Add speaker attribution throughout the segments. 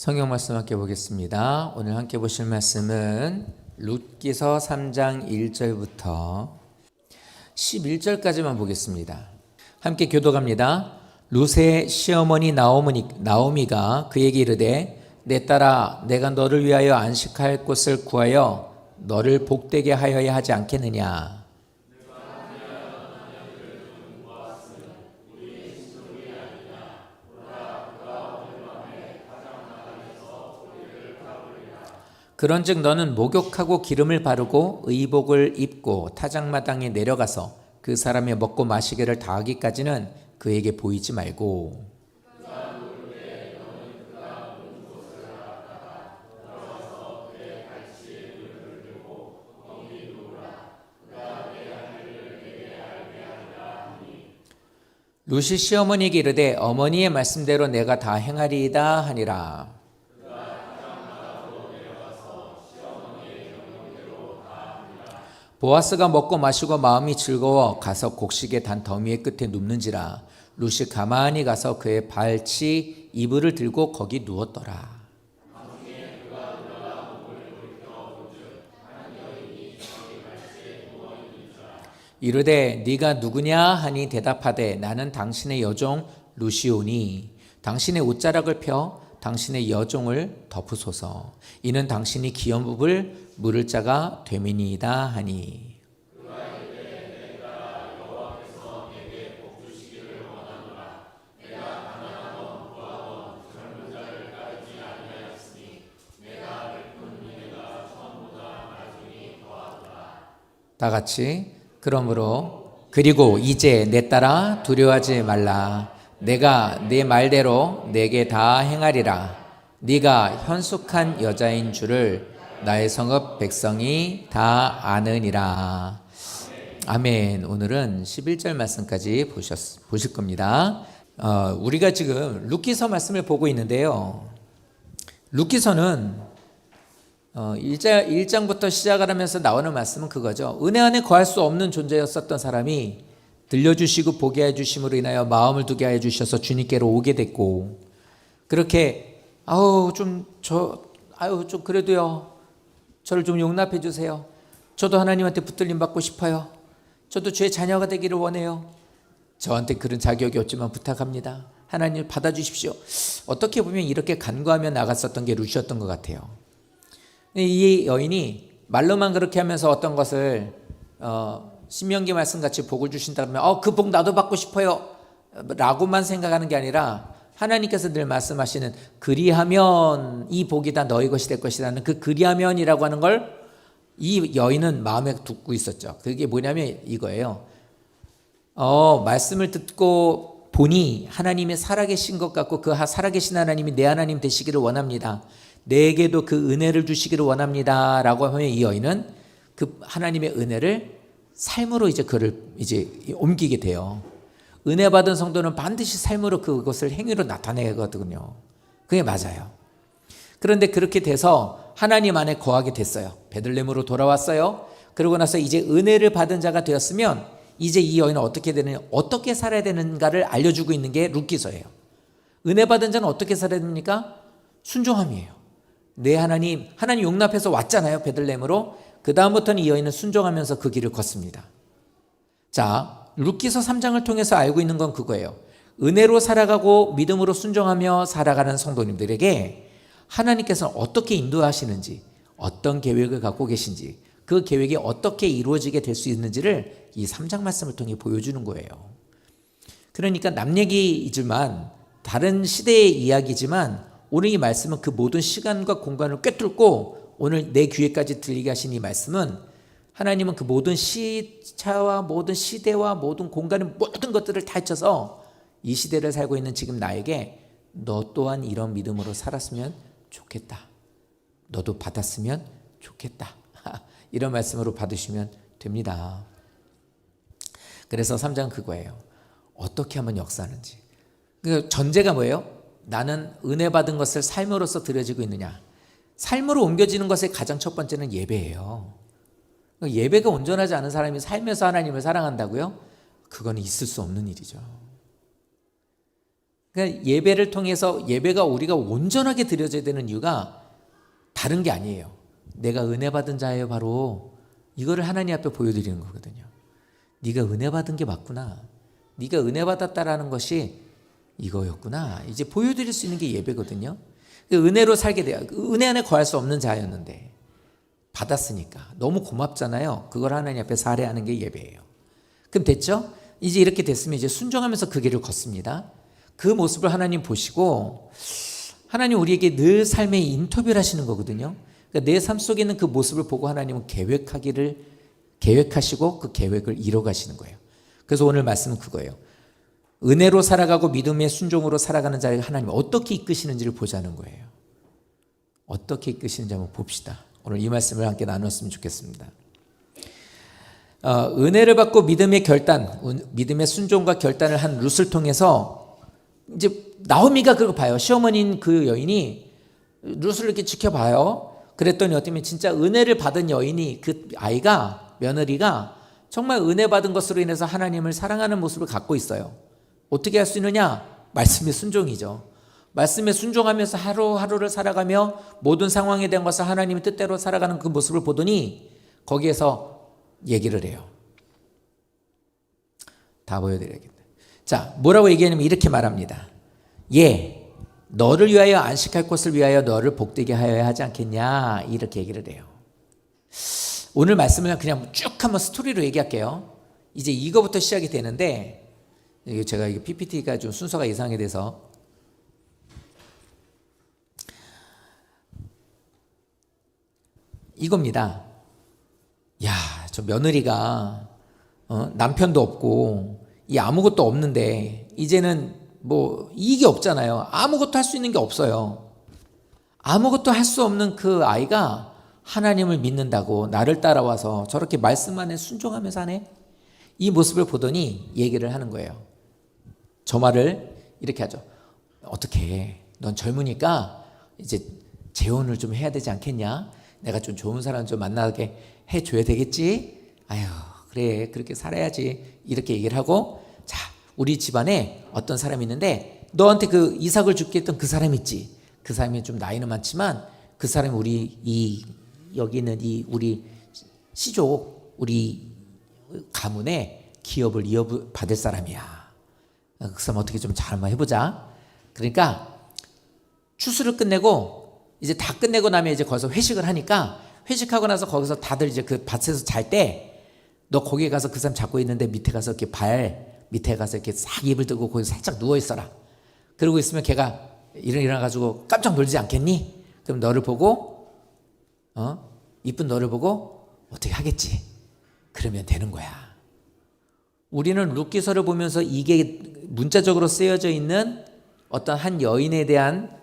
Speaker 1: 성경 말씀 함께 보겠습니다. 오늘 함께 보실 말씀은 룻기서 3장 1절부터 11절까지만 보겠습니다. 함께 교독합니다. 룻의 시어머니 나오미가 그에게 이르되 내 딸아 내가 너를 위하여 안식할 곳을 구하여 너를 복되게 하여야 하지 않겠느냐. 그런즉 너는 목욕하고 기름을 바르고 의복을 입고 타작마당에 내려가서 그 사람의 먹고 마시기를 다하기까지는 그에게 보이지 말고 룻이 시어머니에게 이르되 어머니의 말씀대로 내가 다 행하리이다 하니라. 보아스가 먹고 마시고 마음이 즐거워 가서 곡식의 단 더미의 끝에 눕는지라. 룻이 가만히 가서 그의 발치 이불을 들고 거기 누웠더라. 이르되 네가 누구냐 하니 대답하되 나는 당신의 여종 룻이오니 당신의 옷자락을 펴 당신의 여종을 덮으소서. 이는 당신이 기업을 물을 자가 됨이니이다 하니. 다 같이 그리고 이제 내 딸아 두려워하지 말라. 내가 네 말대로 내게 다 행하리라. 네가 현숙한 여자인 줄을 나의 성읍 백성이 다 아느니라. 아멘. 오늘은 11절 말씀까지 보실 겁니다. 우리가 지금 룻기서 말씀을 보고 있는데요. 룻기서는 1장부터 시작을 하면서 나오는 말씀은 그거죠. 은혜 안에 거할 수 없는 존재였었던 사람이 들려주시고 보게 해주심으로 인하여 마음을 두게 해주셔서 주님께로 오게 됐고, 그렇게 좀 그래도요 저를 좀 용납해 주세요. 저도 하나님한테 붙들림 받고 싶어요. 저도 주의 자녀가 되기를 원해요. 저한테 그런 자격이 없지만 부탁합니다. 하나님 받아주십시오. 어떻게 보면 이렇게 간구하며 나갔었던 게 룻이었던 것 같아요. 이 여인이 말로만 그렇게 하면서 어떤 것을 신명기 말씀같이 복을 주신다면 그 복 나도 받고 싶어요 라고만 생각하는 게 아니라, 하나님께서 늘 말씀하시는 그리하면 이 복이 다 너희 것이 될 것이라는 그 그리하면이라고 하는 걸 이 여인은 마음에 두고 있었죠. 그게 뭐냐면 이거예요. 말씀을 듣고 보니 하나님이 살아계신 것 같고 그 살아계신 하나님이 내 하나님 되시기를 원합니다. 내게도 그 은혜를 주시기를 원합니다 라고 하면 이 여인은 그 하나님의 은혜를 삶으로 그를 옮기게 돼요. 은혜 받은 성도는 반드시 삶으로 그것을 행위로 나타내거든요. 그게 맞아요. 그런데 그렇게 돼서 하나님 안에 거하게 됐어요. 베들레헴으로 돌아왔어요. 그러고 나서 이제 은혜를 받은 자가 되었으면 이제 이 여인은 어떻게 살아야 되는가를 알려주고 있는 게 룻기서예요. 은혜 받은 자는 어떻게 살아야 됩니까? 순종함이에요. 내 하나님 용납해서 왔잖아요, 베들레헴으로. 그 다음부터는 이 여인은 순종하면서 그 길을 걷습니다. 자, 룻기서 3장을 통해서 알고 있는 건 그거예요. 은혜로 살아가고 믿음으로 순종하며 살아가는 성도님들에게 하나님께서는 어떻게 인도하시는지, 어떤 계획을 갖고 계신지, 그 계획이 어떻게 이루어지게 될 수 있는지를 이 3장 말씀을 통해 보여주는 거예요. 그러니까 남 얘기이지만, 다른 시대의 이야기지만, 오늘 이 말씀은 그 모든 시간과 공간을 꿰뚫고 오늘 내 귀에까지 들리게 하신 이 말씀은, 하나님은 그 모든 시차와 모든 시대와 모든 공간의 모든 것들을 다 헤쳐서 이 시대를 살고 있는 지금 나에게 너 또한 이런 믿음으로 살았으면 좋겠다. 너도 받았으면 좋겠다. 이런 말씀으로 받으시면 됩니다. 그래서 3장 그거예요. 어떻게 하면 역사하는지. 그 전제가 뭐예요? 나는 은혜 받은 것을 삶으로서 드려지고 있느냐. 삶으로 옮겨지는 것의 가장 첫 번째는 예배예요. 예배가 온전하지 않은 사람이 살면서 하나님을 사랑한다고요? 그건 있을 수 없는 일이죠. 그러니까 예배를 통해서 예배가 우리가 온전하게 드려져야 되는 이유가 다른 게 아니에요. 내가 은혜 받은 자예요. 바로 이거를 하나님 앞에 보여드리는 거거든요. 네가 은혜 받은 게 맞구나. 네가 은혜 받았다라는 것이 이거였구나. 이제 보여드릴 수 있는 게 예배거든요. 은혜로 살게 돼요. 은혜 안에 거할 수 없는 자였는데 받았으니까 너무 고맙잖아요. 그걸 하나님 앞에 살해하는 게 예배예요. 그럼 됐죠? 이제 이렇게 됐으면 이제 순종하면서 그 길을 걷습니다. 그 모습을 하나님 보시고 하나님 우리에게 늘 삶의 인터뷰를 하시는 거거든요. 그러니까 내 삶 속에 있는 그 모습을 보고 하나님은 계획하시고 그 계획을 이뤄가시는 거예요. 그래서 오늘 말씀은 그거예요. 은혜로 살아가고 믿음의 순종으로 살아가는 자를 하나님 어떻게 이끄시는지를 보자는 거예요. 어떻게 이끄시는지 한번 봅시다. 오늘 이 말씀을 함께 나눴으면 좋겠습니다. 은혜를 받고 믿음의 순종과 결단을 한 룻을 통해서 이제 나오미가 그걸 봐요. 시어머니인 그 여인이 룻을 이렇게 지켜봐요. 그랬더니 어쩌면 진짜 은혜를 받은 여인이 그 아이가 며느리가 정말 은혜 받은 것으로 인해서 하나님을 사랑하는 모습을 갖고 있어요. 어떻게 할 수 있느냐? 말씀의 순종이죠. 말씀에 순종하면서 하루하루를 살아가며 모든 상황에 대한 것을 하나님의 뜻대로 살아가는 그 모습을 보더니 거기에서 얘기를 해요. 다 보여드려야겠다. 자, 뭐라고 얘기하냐면 이렇게 말합니다. 예, 너를 위하여 안식할 곳을 위하여 너를 복되게 하여야 하지 않겠냐, 이렇게 얘기를 해요. 오늘 말씀을 그냥 쭉 한번 스토리로 얘기할게요. 이제 이거부터 시작이 되는데 제가 이게 PPT가 좀 순서가 이상하게 돼서 이겁니다. 야, 저 며느리가 남편도 없고 이 아무것도 없는데 이제는 뭐 이익이 없잖아요. 아무것도 할 수 있는 게 없어요. 아무것도 할 수 없는 그 아이가 하나님을 믿는다고 나를 따라와서 저렇게 말씀 안에 순종하면서 하네. 이 모습을 보더니 얘기를 하는 거예요. 저 말을 이렇게 하죠. 어떻게 해? 넌 젊으니까 이제 재혼을 좀 해야 되지 않겠냐? 내가 좀 좋은 사람 좀 만나게 해줘야 되겠지? 아유, 그래, 그렇게 살아야지. 이렇게 얘기를 하고, 자, 우리 집안에 어떤 사람이 있는데 너한테 그 이삭을 주게 했던 그 사람 있지? 그 사람이 좀 나이는 많지만 그 사람이 우리 여기 있는 우리 시족, 우리 가문의 기업을 이어받을 사람이야. 그 사람 어떻게 좀 잘 한번 해보자. 그러니까 추수를 끝내고 이제 다 끝내고 나면 이제 거기서 회식을 하니까 회식하고 나서 거기서 다들 이제 그 밭에서 잘 때 너 거기에 가서 그 사람 잡고 있는데 밑에 가서 이렇게 발 밑에 가서 이렇게 싹 입을 들고 거기 살짝 누워 있어라. 그러고 있으면 걔가 일어나가지고 깜짝 놀지 않겠니? 그럼 너를 보고 이쁜 너를 보고 어떻게 하겠지? 그러면 되는 거야. 우리는 룻기서를 보면서 이게 문자적으로 쓰여져 있는 어떤 한 여인에 대한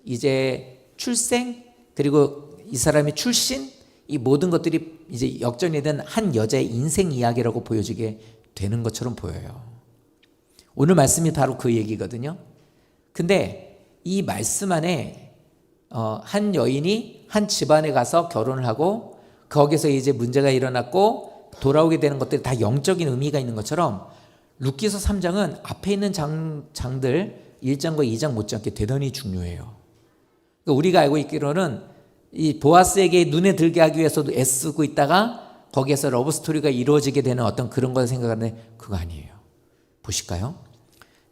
Speaker 1: 이제 출생 그리고 이 사람의 출신 이 모든 것들이 이제 역전이 된 한 여자의 인생 이야기라고 보여지게 되는 것처럼 보여요. 오늘 말씀이 바로 그 얘기거든요. 근데 이 말씀 안에 한 여인이 한 집안에 가서 결혼을 하고 거기서 이제 문제가 일어났고 돌아오게 되는 것들이 다 영적인 의미가 있는 것처럼 룻기서 3장은 앞에 있는 장들 1장과 2장 못지않게 대단히 중요해요. 그러니까 우리가 알고 있기로는 이 보아스에게 눈에 들게 하기 위해서도 애쓰고 있다가 거기에서 러브스토리가 이루어지게 되는 어떤 그런 걸 생각하는데 그거 아니에요. 보실까요?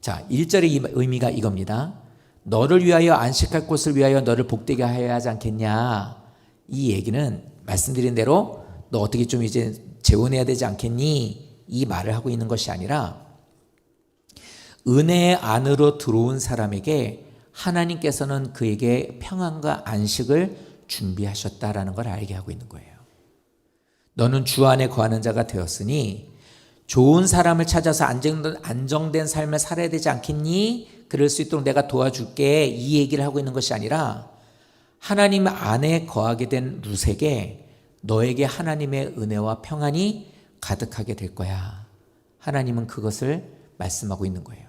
Speaker 1: 자, 1절의 의미가 이겁니다. 너를 위하여 안식할 곳을 위하여 너를 복되게 하여야 하지 않겠냐. 이 얘기는 말씀드린 대로 너 어떻게 좀 이제 재혼해야 되지 않겠니? 이 말을 하고 있는 것이 아니라 은혜 안으로 들어온 사람에게 하나님께서는 그에게 평안과 안식을 준비하셨다라는 걸 알게 하고 있는 거예요. 너는 주 안에 거하는 자가 되었으니 좋은 사람을 찾아서 안정된 삶을 살아야 되지 않겠니? 그럴 수 있도록 내가 도와줄게. 이 얘기를 하고 있는 것이 아니라 하나님 안에 거하게 된 룻에게 너에게 하나님의 은혜와 평안이 가득하게 될 거야. 하나님은 그것을 말씀하고 있는 거예요.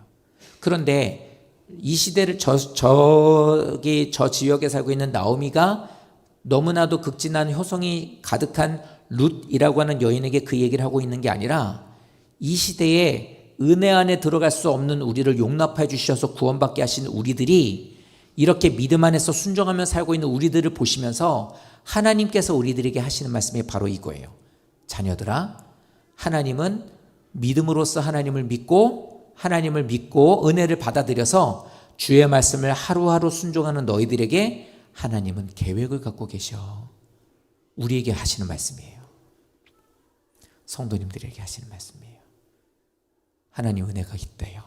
Speaker 1: 그런데 이 시대를 저 지역에 살고 있는 나오미가 너무나도 극진한 효성이 가득한 룻이라고 하는 여인에게 그 얘기를 하고 있는 게 아니라 이 시대에 은혜 안에 들어갈 수 없는 우리를 용납해 주셔서 구원받게 하신 우리들이 이렇게 믿음 안에서 순종하며 살고 있는 우리들을 보시면서 하나님께서 우리들에게 하시는 말씀이 바로 이거예요. 자녀들아, 하나님은 믿음으로써 하나님을 믿고 은혜를 받아들여서 주의 말씀을 하루하루 순종하는 너희들에게 하나님은 계획을 갖고 계셔. 우리에게 하시는 말씀이에요. 성도님들에게 하시는 말씀이에요. 하나님 은혜가 있대요.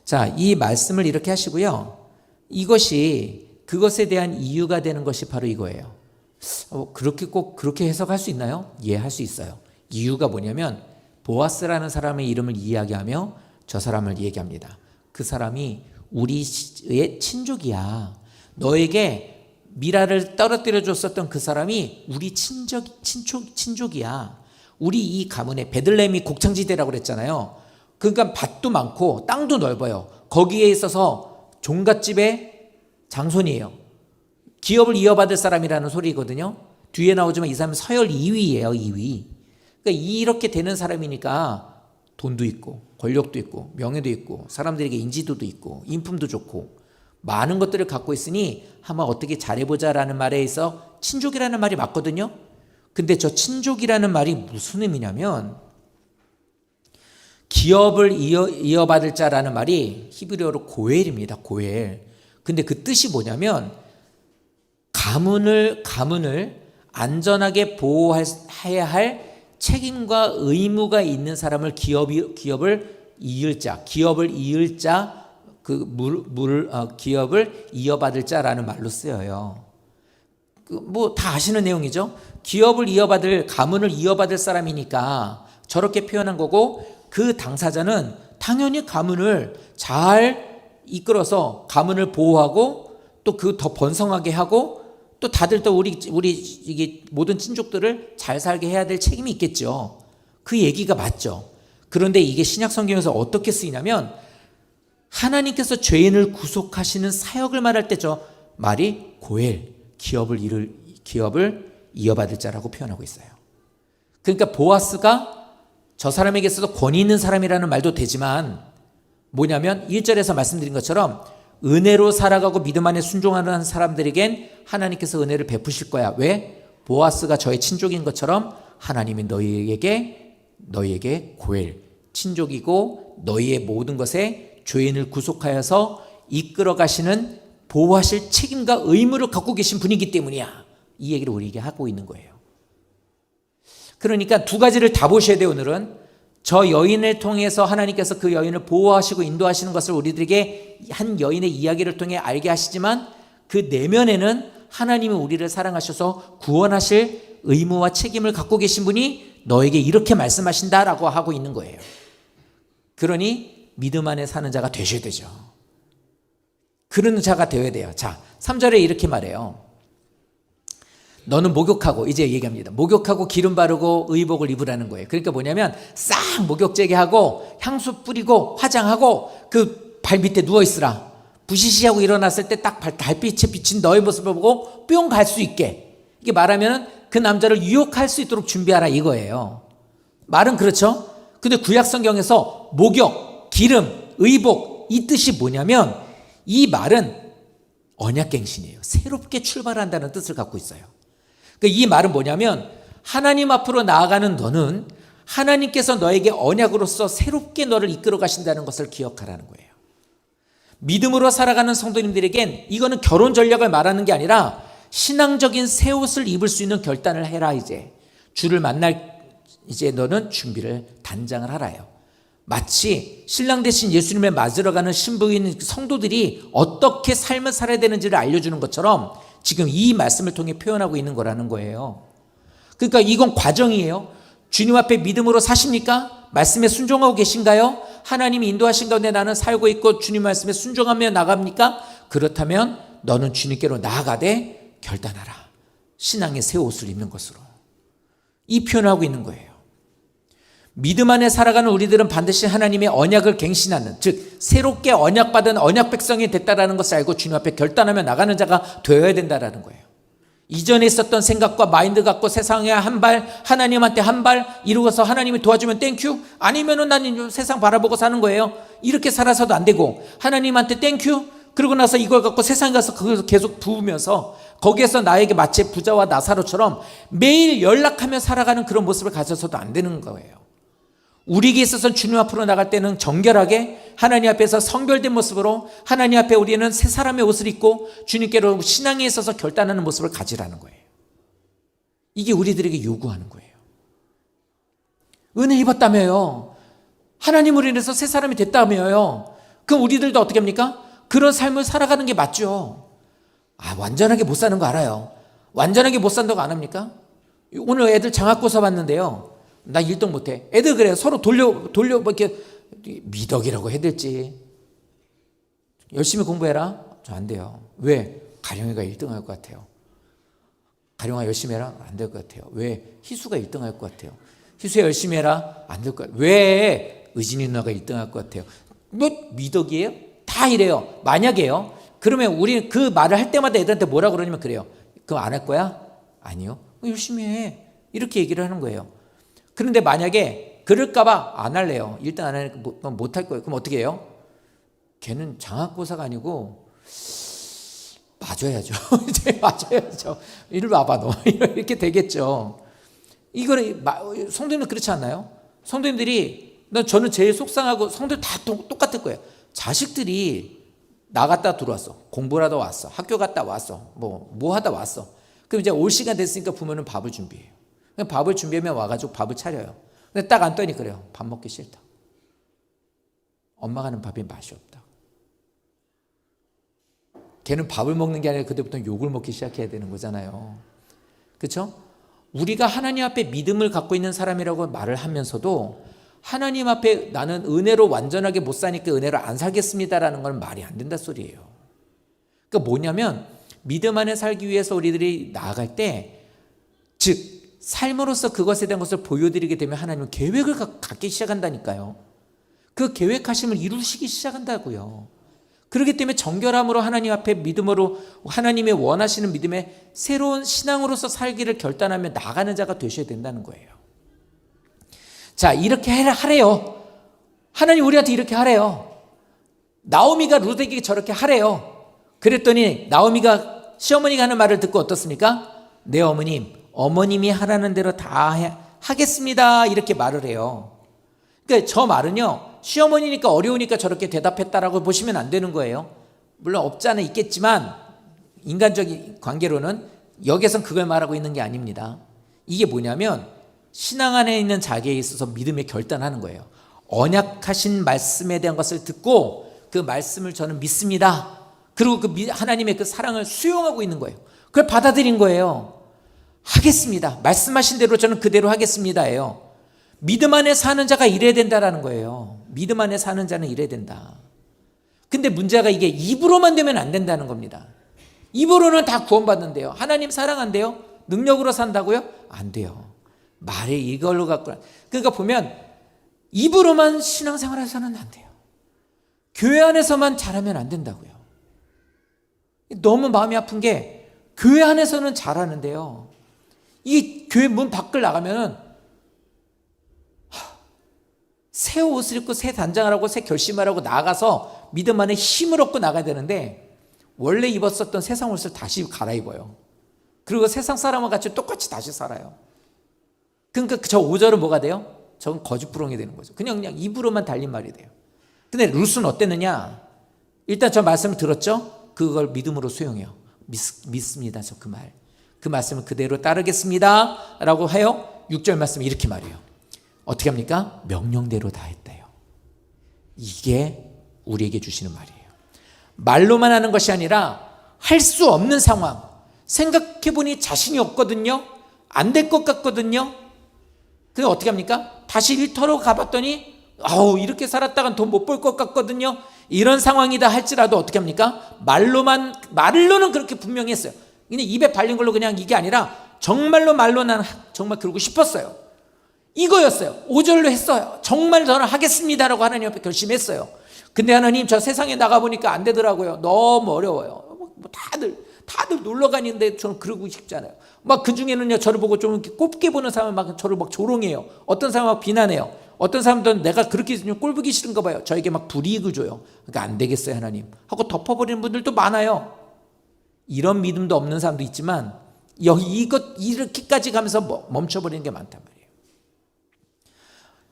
Speaker 1: 자, 이 말씀을 이렇게 하시고요. 이것이 그것에 대한 이유가 되는 것이 바로 이거예요. 그렇게 꼭 그렇게 해석할 수 있나요? 예, 할 수 있어요. 이유가 뭐냐면 보아스라는 사람의 이름을 이야기하며 저 사람을 얘기합니다. 그 사람이 우리의 친족이야. 너에게 미라를 떨어뜨려 줬었던 그 사람이 우리 친족이야. 우리 이 가문의 베들레헴이 곡창지대라고 그랬잖아요. 그러니까 밭도 많고 땅도 넓어요. 거기에 있어서 종갓집의 장손이에요. 기업을 이어받을 사람이라는 소리거든요. 뒤에 나오지만 이 사람은 서열 2위예요. 2위. 그러니까 이렇게 되는 사람이니까 돈도 있고 권력도 있고 명예도 있고 사람들에게 인지도도 있고 인품도 좋고 많은 것들을 갖고 있으니 한번 어떻게 잘해보자라는 말에 있어 친족이라는 말이 맞거든요. 근데 저 친족이라는 말이 무슨 의미냐면 기업을 이어받을 자라는 말이 히브리어로 고엘입니다. 고엘. 근데 그 뜻이 뭐냐면 가문을 안전하게 보호해야 할 책임과 의무가 있는 사람을 기업을 이을 자, 기업을 이어받을 자라는 말로 쓰여요. 뭐 다 아시는 내용이죠. 가문을 이어받을 사람이니까 저렇게 표현한 거고, 그 당사자는 당연히 가문을 잘 이끌어서 가문을 보호하고 또 그 더 번성하게 하고 또 다들 또 우리 이게 모든 친족들을 잘 살게 해야 될 책임이 있겠죠. 그 얘기가 맞죠. 그런데 이게 신약 성경에서 어떻게 쓰이냐면 하나님께서 죄인을 구속하시는 사역을 말할 때 저 말이 고엘, 기업을 이어받을 자라고 표현하고 있어요. 그러니까 보아스가 저 사람에게 있어서 권위 있는 사람이라는 말도 되지만 뭐냐면 1절에서 말씀드린 것처럼 은혜로 살아가고 믿음 안에 순종하는 사람들에겐 하나님께서 은혜를 베푸실 거야. 왜? 보아스가 저의 친족인 것처럼 하나님이 너희에게 고엘, 친족이고 너희의 모든 것에 죄인을 구속하여서 이끌어 가시는 보호하실 책임과 의무를 갖고 계신 분이기 때문이야. 이 얘기를 우리에게 하고 있는 거예요. 그러니까 두 가지를 다 보셔야 돼요. 오늘은 저 여인을 통해서 하나님께서 그 여인을 보호하시고 인도하시는 것을 우리들에게 한 여인의 이야기를 통해 알게 하시지만 그 내면에는 하나님이 우리를 사랑하셔서 구원하실 의무와 책임을 갖고 계신 분이 너에게 이렇게 말씀하신다라고 하고 있는 거예요. 그러니 믿음 안에 사는 자가 되셔야 되죠. 그런 자가 되어야 돼요. 자, 3절에 이렇게 말해요. 너는 목욕하고, 이제 얘기합니다. 목욕하고 기름 바르고 의복을 입으라는 거예요. 그러니까 뭐냐면 싹 목욕제게 하고 향수 뿌리고 화장하고 그 발 밑에 누워있으라. 부시시하고 일어났을 때 딱 달빛에 비친 너의 모습을 보고 뿅 갈 수 있게. 이게 말하면 그 남자를 유혹할 수 있도록 준비하라 이거예요. 말은 그렇죠. 근데 구약 성경에서 목욕, 기름, 의복 이 뜻이 뭐냐면 이 말은 언약갱신이에요. 새롭게 출발한다는 뜻을 갖고 있어요. 그러니까 이 말은 뭐냐면 하나님 앞으로 나아가는 너는 하나님께서 너에게 언약으로서 새롭게 너를 이끌어 가신다는 것을 기억하라는 거예요. 믿음으로 살아가는 성도님들에겐 이거는 결혼 전략을 말하는 게 아니라 신앙적인 새 옷을 입을 수 있는 결단을 해라. 이제 주를 만날 이제 너는 준비를 단장을 하라요. 마치 신랑 대신 예수님을 맞으러 가는 신부인 성도들이 어떻게 삶을 살아야 되는지를 알려주는 것처럼 지금 이 말씀을 통해 표현하고 있는 거라는 거예요. 그러니까 이건 과정이에요. 주님 앞에 믿음으로 사십니까? 말씀에 순종하고 계신가요? 하나님이 인도하신 가운데 나는 살고 있고 주님 말씀에 순종하며 나갑니까? 그렇다면 너는 주님께로 나아가되 결단하라. 신앙의 새 옷을 입는 것으로. 이 표현을 하고 있는 거예요. 믿음 안에 살아가는 우리들은 반드시 하나님의 언약을 갱신하는, 즉 새롭게 언약받은 언약 백성이 됐다라는 것을 알고 주님 앞에 결단하며 나가는 자가 되어야 된다라는 거예요. 이전에 있었던 생각과 마인드 갖고 세상에 한 발, 하나님한테 한 발 이루어서 하나님이 도와주면 땡큐? 아니면은 나는 세상 바라보고 사는 거예요. 이렇게 살아서도 안 되고, 하나님한테 땡큐? 그러고 나서 이걸 갖고 세상에 가서 그걸 계속 부으면서 거기에서 나에게 마치 부자와 나사로처럼 매일 연락하며 살아가는 그런 모습을 가져서도 안 되는 거예요. 우리에게 있어서 주님 앞으로 나갈 때는 정결하게 하나님 앞에서 성별된 모습으로 하나님 앞에 우리는 새 사람의 옷을 입고 주님께로 신앙에 있어서 결단하는 모습을 가지라는 거예요. 이게 우리들에게 요구하는 거예요. 은혜 입었다며요. 하나님으로 인해서 새 사람이 됐다며요. 그럼 우리들도 어떻게 합니까? 그런 삶을 살아가는 게 맞죠. 완전하게 못 사는 거 알아요. 완전하게 못 산다고 안 합니까? 오늘 애들 장학고사 봤는데요. 나 1등 못해. 애들 그래요. 서로 돌려 뭐 이렇게 미덕이라고 해댈지. 열심히 공부해라. 저 안 돼요. 왜? 가령이가 1등 할 것 같아요. 가령아 열심히 해라. 안 될 것 같아요. 왜? 희수가 1등 할 것 같아요. 희수야 열심히 해라. 안 될 것 같아요. 왜? 의진이 누나가 1등 할 것 같아요. 뭐 미덕이에요? 다 이래요. 만약에요. 그러면 우리는 그 말을 할 때마다 애들한테 뭐라 그러냐면 그래요. 그거 안 할 거야? 아니요. 열심히 해. 이렇게 얘기를 하는 거예요. 그런데 만약에 그럴까봐 안 할래요. 일단 안 하니까 못 할 거예요. 그럼 어떻게 해요? 걔는 장학고사가 아니고 맞아야죠. 이제 맞아야죠. 이리 와봐 너. 이렇게 되겠죠. 이거는 성도님들 그렇지 않나요? 성도님들이 저는 제일 속상하고 성도들 다 똑같을 거예요. 자식들이 나갔다 들어왔어. 공부를 하다 왔어. 학교 갔다 왔어. 뭐 하다 왔어. 그럼 이제 올 시간 됐으니까 부모는 밥을 준비해요. 밥을 준비하면 와가지고 밥을 차려요. 근데 딱 앉더니 그래요. 밥 먹기 싫다. 엄마가 하는 밥이 맛이 없다. 걔는 밥을 먹는 게 아니라 그때부터 욕을 먹기 시작해야 되는 거잖아요. 그렇죠? 우리가 하나님 앞에 믿음을 갖고 있는 사람이라고 말을 하면서도 하나님 앞에 나는 은혜로 완전하게 못 사니까 은혜로 안 살겠습니다라는 건 말이 안 된다 소리예요. 그러니까 뭐냐면 믿음 안에 살기 위해서 우리들이 나아갈 때, 즉 삶으로서 그것에 대한 것을 보여드리게 되면 하나님은 계획을 갖기 시작한다니까요. 그 계획하심을 이루시기 시작한다고요. 그렇기 때문에 정결함으로 하나님 앞에 믿음으로 하나님의 원하시는 믿음의 새로운 신앙으로서 살기를 결단하며 나가는 자가 되셔야 된다는 거예요. 자, 이렇게 하래요. 하나님 우리한테 이렇게 하래요. 나오미가 룻에게 저렇게 하래요. 그랬더니 나오미가 시어머니가 하는 말을 듣고 어떻습니까? 내 어머님이 하라는 대로 다 하겠습니다. 이렇게 말을 해요. 그러니까 저 말은요, 시어머니니까 어려우니까 저렇게 대답했다라고 보시면 안 되는 거예요. 물론 없지 않아 있겠지만 인간적인 관계로는 여기선 그걸 말하고 있는 게 아닙니다. 이게 뭐냐면 신앙 안에 있는 자기에 있어서 믿음의 결단하는 거예요. 언약하신 말씀에 대한 것을 듣고 그 말씀을 저는 믿습니다. 그리고 그 하나님의 그 사랑을 수용하고 있는 거예요. 그걸 받아들인 거예요. 하겠습니다. 말씀하신 대로 저는 그대로 하겠습니다예요. 믿음 안에 사는 자가 이래야 된다라는 거예요. 믿음 안에 사는 자는 이래야 된다. 근데 문제가 이게 입으로만 되면 안 된다는 겁니다. 입으로는 다 구원받는데요. 하나님 사랑한대요. 능력으로 산다고요? 안 돼요. 말에 이걸로 갖고. 그러니까 보면 입으로만 신앙생활해서는 안 돼요. 교회 안에서만 잘하면 안 된다고요. 너무 마음이 아픈 게 교회 안에서는 잘하는데요. 이 교회 문 밖을 나가면은 새 옷을 입고 새 단장을 하고 새 결심을 하고 나가서 믿음 안에 힘을 얻고 나가야 되는데 원래 입었었던 세상 옷을 다시 갈아입어요. 그리고 세상 사람과 같이 똑같이 다시 살아요. 그러니까 저 5절은 뭐가 돼요? 저건 거짓부렁이 되는 거죠. 그냥 입으로만 달린 말이 돼요. 근데 룻은 어땠느냐? 일단 저 말씀을 들었죠? 그걸 믿음으로 수용해요. 믿습니다. 저 그 말. 그 말씀을 그대로 따르겠습니다. 라고 해요. 6절 말씀이 이렇게 말해요. 어떻게 합니까? 명령대로 다 했대요. 이게 우리에게 주시는 말이에요. 말로만 하는 것이 아니라 할 수 없는 상황. 생각해보니 자신이 없거든요. 안 될 것 같거든요. 그래서 어떻게 합니까? 다시 일터로 가봤더니 이렇게 살았다간 돈 못 벌 것 같거든요. 이런 상황이다 할지라도 어떻게 합니까? 말로는 그렇게 분명히 했어요. 그냥 입에 발린 걸로 그냥 이게 아니라 정말로 말로 난 정말 그러고 싶었어요. 이거였어요. 5절로 했어요. 정말 저는 하겠습니다라고 하나님 앞에 결심했어요. 근데 하나님 저 세상에 나가보니까 안 되더라고요. 너무 어려워요. 다들 다들 놀러 가는데 저는 그러고 싶지 않아요. 막 그 중에는요, 저를 보고 좀 이렇게 곱게 보는 사람은 막 저를 막 조롱해요. 어떤 사람은 막 비난해요. 어떤 사람들은 내가 그렇게 꼴 보기 싫은가 봐요. 저에게 막 불이익을 줘요. 그러니까 안 되겠어요, 하나님 하고 덮어버리는 분들도 많아요. 이런 믿음도 없는 사람도 있지만 이렇게까지 가면서 멈춰버리는 게 많단 말이에요.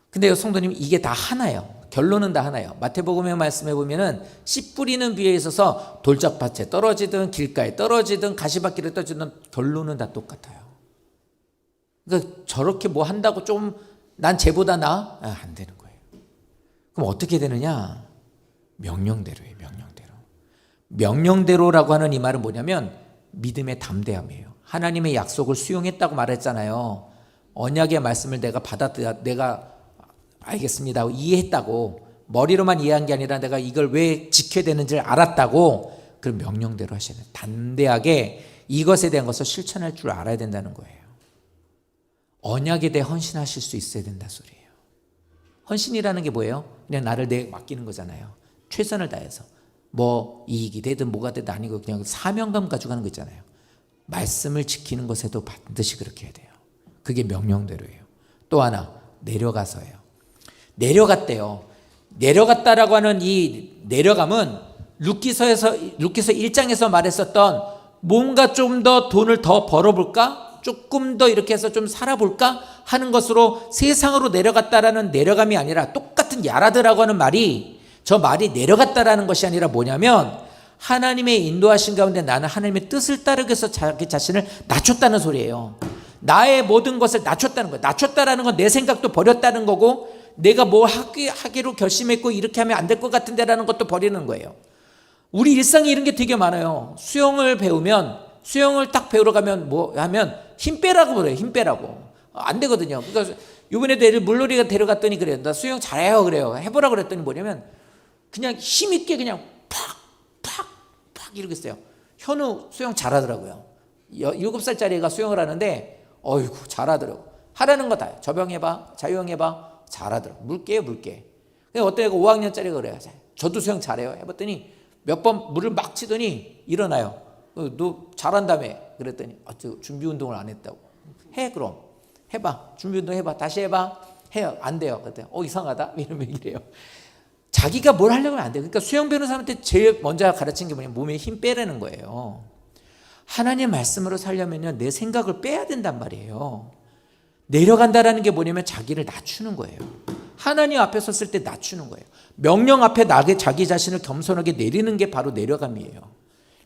Speaker 1: 근데요, 성도님, 이게 다 하나예요. 결론은 다 하나예요. 마태복음의 말씀에 보면은 씨 뿌리는 비에 있어서 돌짝밭에 떨어지든 길가에 떨어지든 가시밭길에 떨어지든 결론은 다 똑같아요. 그러니까 저렇게 뭐 한다고 좀 난 쟤보다 나아? 안 되는 거예요. 그럼 어떻게 되느냐? 명령대로예요. 명령대로라고 하는 이 말은 뭐냐면 믿음의 담대함이에요. 하나님의 약속을 수용했다고 말했잖아요. 언약의 말씀을 내가 내가 알겠습니다 이해했다고, 머리로만 이해한 게 아니라 내가 이걸 왜 지켜야 되는지를 알았다고, 그럼 명령대로 하셔야 돼요. 담대하게 이것에 대한 것을 실천할 줄 알아야 된다는 거예요. 언약에 대해 헌신하실 수 있어야 된다 소리예요. 헌신이라는 게 뭐예요? 그냥 나를 맡기는 거잖아요. 최선을 다해서 뭐 이익이 되든 뭐가 되든 아니고 그냥 사명감 가지고 하는 거 있잖아요. 말씀을 지키는 것에도 반드시 그렇게 해야 돼요. 그게 명령대로예요. 또 하나, 내려가서예요. 내려갔대요. 내려갔다라고 하는 이 내려감은 루키서 1장에서 말했었던 뭔가 좀 더 돈을 더 벌어볼까? 조금 더 이렇게 해서 좀 살아볼까? 하는 것으로 세상으로 내려갔다라는 내려감이 아니라, 똑같은 야라드라고 하는 말이, 저 말이 내려갔다라는 것이 아니라 뭐냐면 하나님의 인도하신 가운데 나는 하나님의 뜻을 따르기 위해서 자기 자신을 낮췄다는 소리예요. 나의 모든 것을 낮췄다는 거예요. 낮췄다라는 건 내 생각도 버렸다는 거고, 내가 뭐 하기로 결심했고 이렇게 하면 안 될 것 같은데라는 것도 버리는 거예요. 우리 일상에 이런 게 되게 많아요. 수영을 딱 배우러 가면 뭐 하면 힘 빼라고 그래요. 힘 빼라고. 안 되거든요. 그러니까 이번에도 애를 물놀이가 데려갔더니 그래요. 나 수영 잘해요. 그래요. 해보라고 그랬더니 뭐냐면 그냥 힘있게 그냥 팍 이러고 있어요. 현우 수영 잘하더라고요. 7살짜리 애가 수영을 하는데 어이구 잘하더라고. 하라는 거 다요. 접영해봐, 자유형해봐, 잘하더라고. 물개요, 물개. 어떤 애가 5학년짜리가 그래요. 저도 수영 잘해요. 해봤더니 몇 번 물을 막 치더니 일어나요. 너 잘한다며. 그랬더니 준비 운동을 안 했다고. 해 그럼. 해봐. 준비 운동 해봐. 다시 해봐. 해요. 안 돼요. 그랬더니 이상하다. 이러면 이래요. 자기가 뭘 하려고 하면 안 돼요. 그러니까 수영 배우는 사람한테 제일 먼저 가르친 게 뭐냐면 몸에 힘 빼라는 거예요. 하나님의 말씀으로 살려면요, 내 생각을 빼야 된단 말이에요. 내려간다라는 게 뭐냐면 자기를 낮추는 거예요. 하나님 앞에 섰을 때 낮추는 거예요. 명령 앞에 자기 자신을 겸손하게 내리는 게 바로 내려감이에요.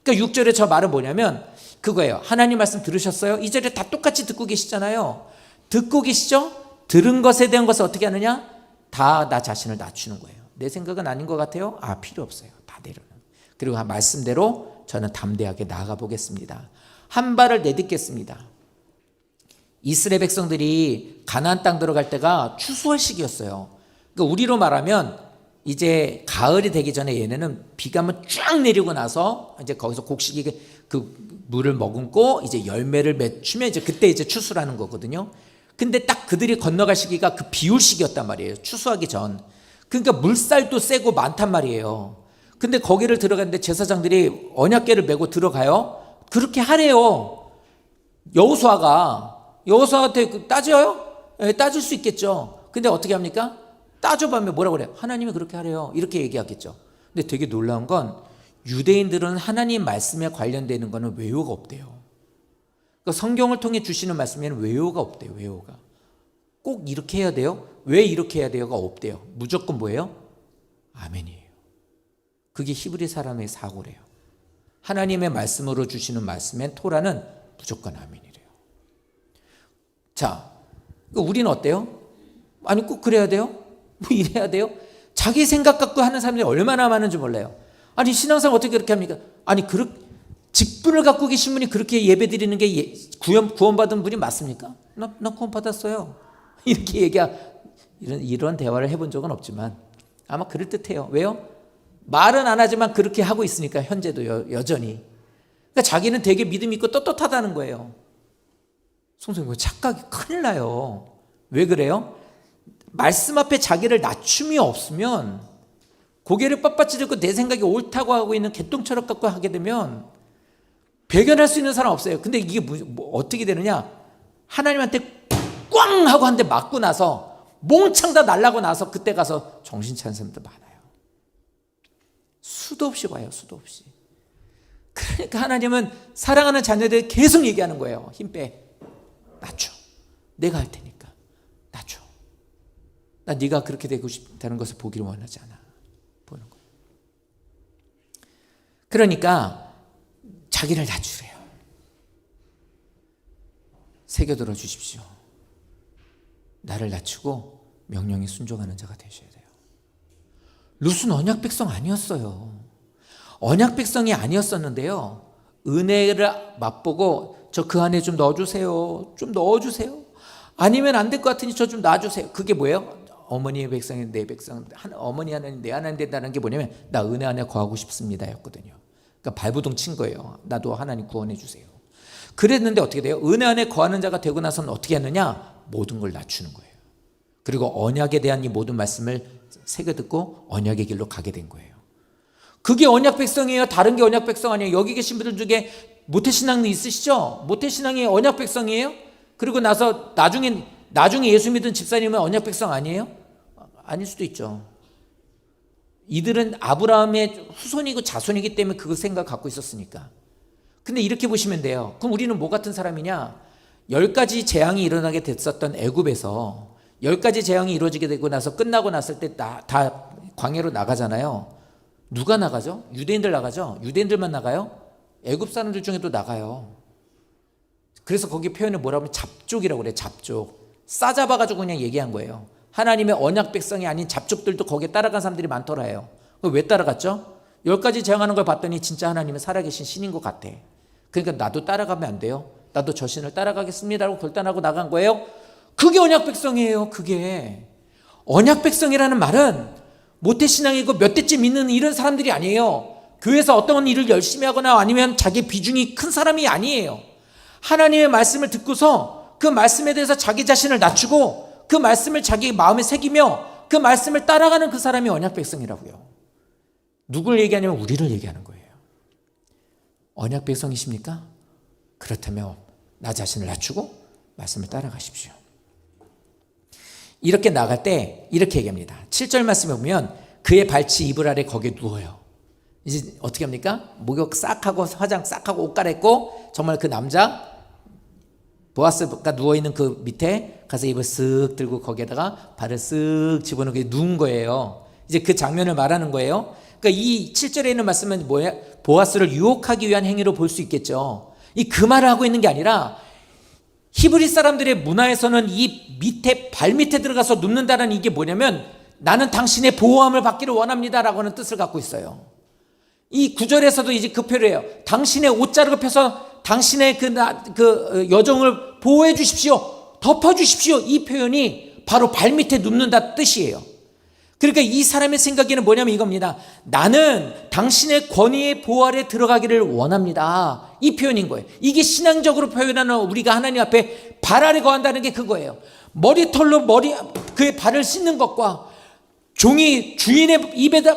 Speaker 1: 그러니까 6절에 저 말은 뭐냐면 그거예요. 하나님 말씀 들으셨어요? 이 절에 다 똑같이 듣고 계시잖아요. 듣고 계시죠? 들은 것에 대한 것을 어떻게 하느냐? 다 나 자신을 낮추는 거예요. 내 생각은 아닌 것 같아요? 필요 없어요. 다 내려놓는. 그리고 말씀대로 저는 담대하게 나아가 보겠습니다. 한 발을 내딛겠습니다. 이스라엘 백성들이 가나안 땅 들어갈 때가 추수할 시기였어요. 그러니까 우리로 말하면 이제 가을이 되기 전에 얘네는 비가 한번 쫙 내리고 나서 이제 거기서 곡식이 그 물을 머금고 이제 열매를 맺추면 이제 그때 이제 추수라는 거거든요. 근데 딱 그들이 건너갈 시기가 그 비올 시기였단 말이에요. 추수하기 전. 그러니까 물살도 세고 많단 말이에요. 근데 거기를 들어갔는데 제사장들이 언약궤를 메고 들어가요. 그렇게 하래요. 여호수아한테 따져요? 네, 따질 수 있겠죠. 근데 어떻게 합니까? 따져보면 뭐라고 그래요? 하나님이 그렇게 하래요. 이렇게 얘기하겠죠. 근데 되게 놀라운 건 유대인들은 하나님 말씀에 관련되는 거는 외우가 없대요. 그러니까 성경을 통해 주시는 말씀에는 외우가 없대요. 외우가. 꼭 이렇게 해야 돼요? 왜 이렇게 해야 돼요가 없대요. 무조건 뭐예요? 아멘이에요. 그게 히브리 사람의 사고래요. 하나님의 말씀으로 주시는 말씀엔 토라는 무조건 아멘이래요. 자, 우리는 어때요? 아니 꼭 그래야 돼요? 뭐 이래야 돼요? 자기 생각 갖고 하는 사람들이 얼마나 많은지 몰라요. 아니 신앙생활 어떻게 그렇게 합니까? 아니 직분을 갖고 계신 분이 그렇게 예배 드리는 게 구원받은 분이 맞습니까? 나 구원받았어요. 이렇게 이런 대화를 해본 적은 없지만 아마 그럴듯해요. 왜요? 말은 안 하지만 그렇게 하고 있으니까 현재도 여전히. 그러니까 자기는 되게 믿음 있고 떳떳하다는 거예요. 성도님, 착각이 큰일 나요. 왜 그래요? 말씀 앞에 자기를 낮춤이 없으면 고개를 빳빳이 들고 내 생각이 옳다고 하고 있는 개똥처럼 갖고 하게 되면 배견할 수 있는 사람 없어요. 근데 이게 어떻게 되느냐? 하나님한테 꽝 하고 한 대 맞고 나서 몽창 다 날라고 나서 그때 가서 정신 차린 사람도 많아요. 수도 없이 봐요. 수도 없이. 그러니까 하나님은 사랑하는 자녀들 계속 얘기하는 거예요. 힘 빼. 낮춰. 내가 할 테니까. 낮춰. 나 네가 그렇게 되고 싶다는 것을 보기를 원하지 않아. 보는 거예요. 그러니까 자기를 낮추래요. 새겨들어 주십시오. 나를 낮추고 명령에 순종하는 자가 되셔야 돼요. 룻은 언약 백성 아니었어요. 언약 백성이 아니었었는데요. 은혜를 맛보고 저 그 안에 좀 넣어주세요. 좀 넣어주세요. 아니면 안 될 것 같으니 저 좀 놔주세요. 그게 뭐예요? 어머니의 백성이 내 백성, 어머니 하나님 내 하나님 된다는 게 뭐냐면 나 은혜 안에 거하고 싶습니다 였거든요. 그러니까 발부동 친 거예요. 나도 하나님 구원해 주세요. 그랬는데 어떻게 돼요? 은혜 안에 거하는 자가 되고 나서는 어떻게 하느냐? 모든 걸 낮추는 거예요. 그리고 언약에 대한 이 모든 말씀을 새겨듣고 언약의 길로 가게 된 거예요. 그게 언약 백성이에요? 다른 게 언약 백성 아니에요? 여기 계신 분들 중에 모태신앙 있으시죠? 모태신앙이 언약 백성이에요? 그리고 나서 나중에 예수 믿은 집사님은 언약 백성 아니에요? 아닐 수도 있죠. 이들은 아브라함의 후손이고 자손이기 때문에 그 생각 갖고 있었으니까. 근데 이렇게 보시면 돼요. 그럼 우리는 뭐 같은 사람이냐? 10가지 재앙이 일어나게 됐었던 애굽에서 10가지 재앙이 이루어지게 되고 나서 끝나고 났을 때 다 광야로 나가잖아요. 누가 나가죠? 유대인들 나가죠? 유대인들만 나가요? 애굽 사람들 중에도 나가요. 그래서 거기 표현을 뭐라고 하면 잡족이라고 그래요. 잡족. 싸잡아가지고 그냥 얘기한 거예요. 하나님의 언약 백성이 아닌 잡족들도 거기에 따라간 사람들이 많더라 해요. 왜 따라갔죠? 10가지 재앙하는 걸 봤더니 진짜 하나님은 살아계신 신인 것 같아. 그러니까 나도 따라가면 안 돼요. 나도 저 신을 따라가겠습니다라고 결단하고 나간 거예요. 그게 언약 백성이에요. 그게 언약 백성이라는 말은 모태신앙이고 몇 대째 믿는 이런 사람들이 아니에요. 교회에서 어떤 일을 열심히 하거나 아니면 자기 비중이 큰 사람이 아니에요. 하나님의 말씀을 듣고서 그 말씀에 대해서 자기 자신을 낮추고 그 말씀을 자기 마음에 새기며 그 말씀을 따라가는 그 사람이 언약 백성이라고요. 누굴 얘기하냐면 우리를 얘기하는 거예요. 언약 백성이십니까? 그렇다면 나 자신을 낮추고 말씀을 따라가십시오. 이렇게 나갈 때 이렇게 얘기합니다. 7절 말씀에 보면 그의 발치 이불 아래 거기에 누워요. 이제 어떻게 합니까? 목욕 싹 하고 화장 싹 하고 옷 갈아입고 정말 그 남자 보아스가 누워있는 그 밑에 가서 입을 쓱 들고 거기에다가 발을 쓱 집어넣고 누운 거예요. 이제 그 장면을 말하는 거예요. 그러니까 이 7절에 있는 말씀은 뭐야? 보아스를 유혹하기 위한 행위로 볼 수 있겠죠. 그 말을 하고 있는 게 아니라 히브리 사람들의 문화에서는 이 밑에 발 밑에 들어가서 눕는다는 이게 뭐냐면 나는 당신의 보호함을 받기를 원합니다라고 하는 뜻을 갖고 있어요. 이 구절에서도 이제 그 표를 해요. 당신의 옷자락을 펴서 당신의 그 여종을 보호해 주십시오. 덮어 주십시오. 이 표현이 바로 발 밑에 눕는다 뜻이에요. 그러니까 이 사람의 생각에는 뭐냐면 이겁니다. 나는 당신의 권위의 보호 아래 들어가기를 원합니다. 이 표현인 거예요. 이게 신앙적으로 표현하는 우리가 하나님 앞에 발 아래 거한다는 게 그거예요. 머리털로 그의 발을 씻는 것과 종이 주인의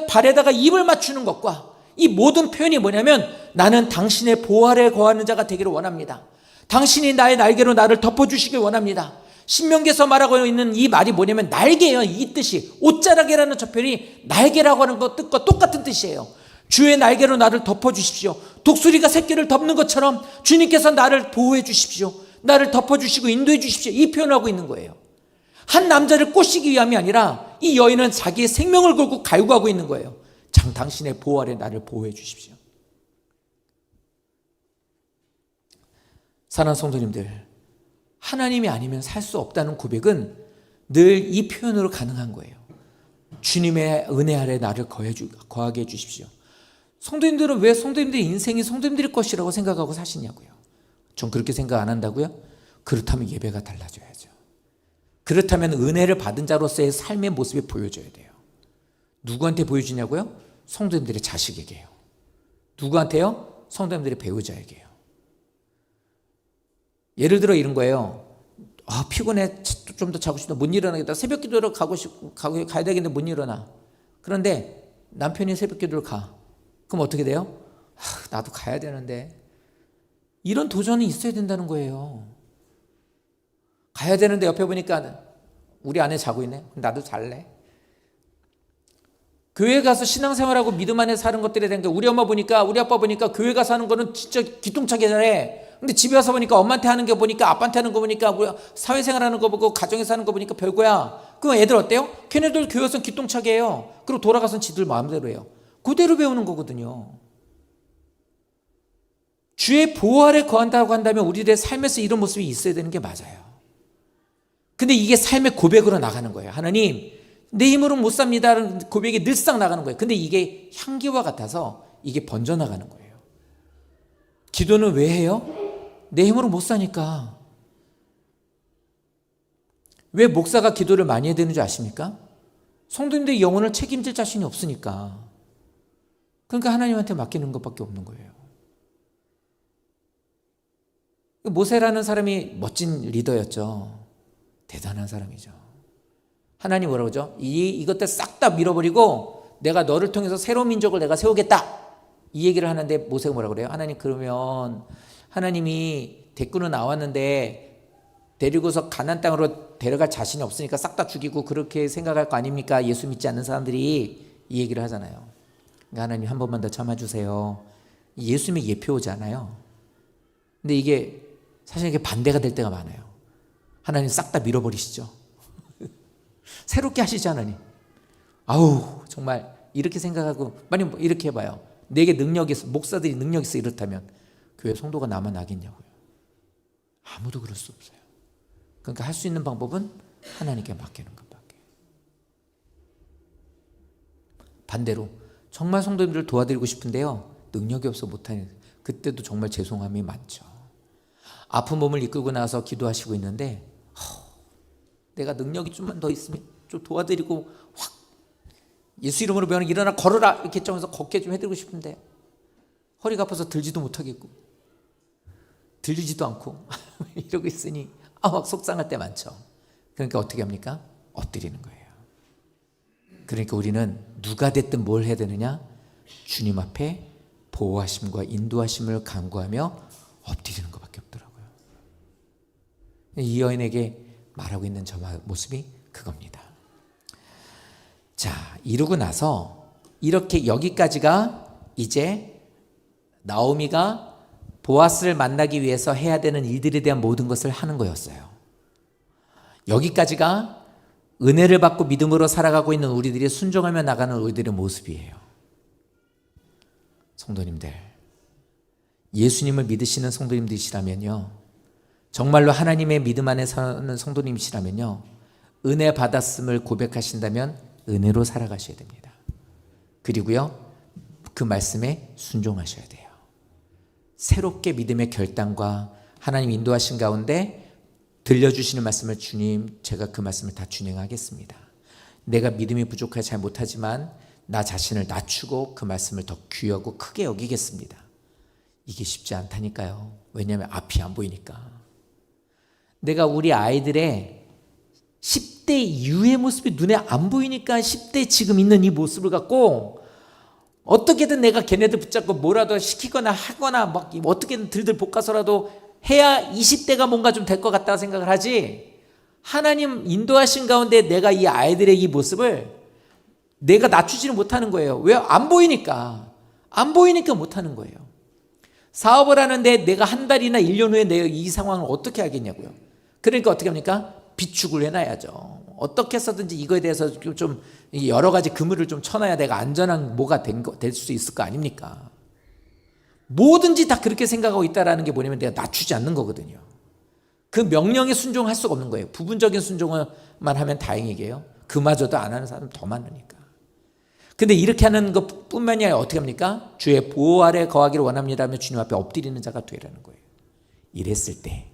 Speaker 1: 발에다가 입을 맞추는 것과 이 모든 표현이 뭐냐면 나는 당신의 보호 아래 거하는 자가 되기를 원합니다. 당신이 나의 날개로 나를 덮어주시길 원합니다. 신명기에서 말하고 있는 이 말이 뭐냐면 날개예요. 이 뜻이 옷자락이라는 저 표현이 날개라고 하는 것 뜻과 똑같은 뜻이에요. 주의 날개로 나를 덮어주십시오. 독수리가 새끼를 덮는 것처럼 주님께서 나를 보호해 주십시오. 나를 덮어주시고 인도해 주십시오. 이 표현을 하고 있는 거예요. 한 남자를 꼬시기 위함이 아니라 이 여인은 자기의 생명을 걸고 갈구하고 있는 거예요. 당신의 보호 아래 나를 보호해 주십시오. 사랑하는 성도님들, 하나님이 아니면 살 수 없다는 고백은 늘 이 표현으로 가능한 거예요. 주님의 은혜 아래 나를 거하게 해주십시오. 성도님들은 왜 성도님들의 인생이 성도님들의 것이라고 생각하고 사시냐고요. 전 그렇게 생각 안 한다고요? 그렇다면 예배가 달라져야죠. 그렇다면 은혜를 받은 자로서의 삶의 모습이 보여져야 돼요. 누구한테 보여주냐고요? 성도님들의 자식에게요. 누구한테요? 성도님들의 배우자에게요. 예를 들어 이런 거예요. 피곤해. 좀 더 자고 싶다. 못 일어나겠다. 새벽 기도를 가야 되겠는데 못 일어나. 그런데 남편이 새벽 기도를 가. 그럼 어떻게 돼요? 나도 가야 되는데. 이런 도전이 있어야 된다는 거예요. 가야 되는데 옆에 보니까 우리 아내 자고 있네. 나도 잘래. 교회 가서 신앙생활하고 믿음 안에 사는 것들에 대한 게, 우리 엄마 보니까, 우리 아빠 보니까 교회 가서 하는 거는 진짜 기똥차게 잘해. 근데 집에 와서 보니까 엄마한테 하는 거 보니까, 아빠한테 하는 거 보니까, 사회생활 하는 거 보고 가정에서 하는 거 보니까 별거야. 그럼 애들 어때요? 걔네들 교회 와서는 기똥차게 해요. 그리고 돌아가서는 지들 마음대로 해요. 그대로 배우는 거거든요. 주의 보호 아래 거한다고 한다면 우리들의 삶에서 이런 모습이 있어야 되는 게 맞아요. 근데 이게 삶의 고백으로 나가는 거예요. 하나님, 내 힘으로는 못 삽니다라는 고백이 늘상 나가는 거예요. 근데 이게 향기와 같아서 이게 번져나가는 거예요. 기도는 왜 해요? 내 힘으로 못 사니까. 왜 목사가 기도를 많이 해야 되는 줄 아십니까? 성도님들의 영혼을 책임질 자신이 없으니까. 그러니까 하나님한테 맡기는 것밖에 없는 거예요. 모세라는 사람이 멋진 리더였죠. 대단한 사람이죠. 하나님 뭐라고 그러죠? 이것들 싹 다 밀어버리고 내가 너를 통해서 새로운 민족을 내가 세우겠다. 이 얘기를 하는데 모세가 뭐라고 그래요? 하나님, 그러면 하나님이 데리고는 나왔는데 데리고서 가나안 땅으로 데려갈 자신이 없으니까 싹 다 죽이고 그렇게 생각할 거 아닙니까? 예수 믿지 않는 사람들이 이 얘기를 하잖아요. 그러니까 하나님, 한 번만 더 참아주세요. 예수님의 예표잖아요. 근데 이게 사실 이게 반대가 될 때가 많아요. 하나님 싹 다 밀어버리시죠. 새롭게 하시죠, 하나님. 아우, 정말 이렇게 생각하고, 만약 이렇게 해봐요. 내게 능력이 있어, 목사들이 능력이 있어 이렇다면 교회 성도가 남아나겠냐고요. 아무도 그럴 수 없어요. 그러니까 할 수 있는 방법은 하나님께 맡기는 것밖에. 반대로 정말 성도님들을 도와드리고 싶은데요, 능력이 없어 못하는, 그때도 정말 죄송함이 많죠. 아픈 몸을 이끌고 나서 기도하시고 있는데 내가 능력이 좀만 더 있으면 좀 도와드리고 확 예수 이름으로 병원 일어나 걸어라 이렇게 정해서 걷게 좀 해드리고 싶은데 허리가 아파서 들지도 못하겠고 들리지도 않고 이러고 있으니 막 속상할 때 많죠. 그러니까 어떻게 합니까? 엎드리는 거예요. 그러니까 우리는 누가 됐든 뭘 해야 되느냐? 주님 앞에 보호하심과 인도하심을 간구하며 엎드리는 것밖에 없더라고요. 이 여인에게 말하고 있는 저 모습이 그겁니다. 자, 이러고 나서 이렇게 여기까지가 이제 나오미가 보아스를 만나기 위해서 해야 되는 일들에 대한 모든 것을 하는 거였어요. 여기까지가 은혜를 받고 믿음으로 살아가고 있는 우리들이 순종하며 나가는 우리들의 모습이에요. 성도님들, 예수님을 믿으시는 성도님들이시라면요, 정말로 하나님의 믿음 안에 사는 성도님이시라면요, 은혜 받았음을 고백하신다면 은혜로 살아가셔야 됩니다. 그리고요, 그 말씀에 순종하셔야 돼요. 새롭게 믿음의 결단과 하나님 인도하신 가운데 들려주시는 말씀을, 주님, 제가 그 말씀을 다 준행하겠습니다. 내가 믿음이 부족해 잘 못하지만 나 자신을 낮추고 그 말씀을 더 귀하고 크게 여기겠습니다. 이게 쉽지 않다니까요. 왜냐하면 앞이 안 보이니까. 내가 우리 아이들의 10대 이후의 모습이 눈에 안 보이니까 10대 지금 있는 이 모습을 갖고 어떻게든 내가 걔네들 붙잡고 뭐라도 시키거나 하거나 막 어떻게든 들들 볶아서라도 해야 20대가 뭔가 좀 될 것 같다고 생각을 하지, 하나님 인도하신 가운데 내가 이 아이들의 이 모습을 내가 낮추지는 못하는 거예요. 왜? 안 보이니까. 안 보이니까 못하는 거예요. 사업을 하는데 내가 한 달이나 1년 후에 내가 이 상황을 어떻게 알겠냐고요. 그러니까 어떻게 합니까? 비축을 해놔야죠. 어떻게 해서든지 이거에 대해서 좀 여러 가지 그물을 좀 쳐놔야 내가 안전한 뭐가 될 수 있을 거 아닙니까? 뭐든지 다 그렇게 생각하고 있다는 게 뭐냐면 내가 낮추지 않는 거거든요. 그 명령에 순종할 수가 없는 거예요. 부분적인 순종만 하면 다행이게요. 그마저도 안 하는 사람 더 많으니까. 근데 이렇게 하는 것뿐만이 아니라 어떻게 합니까? 주의 보호 아래 거하기를 원합니다 하며 주님 앞에 엎드리는 자가 되라는 거예요. 이랬을 때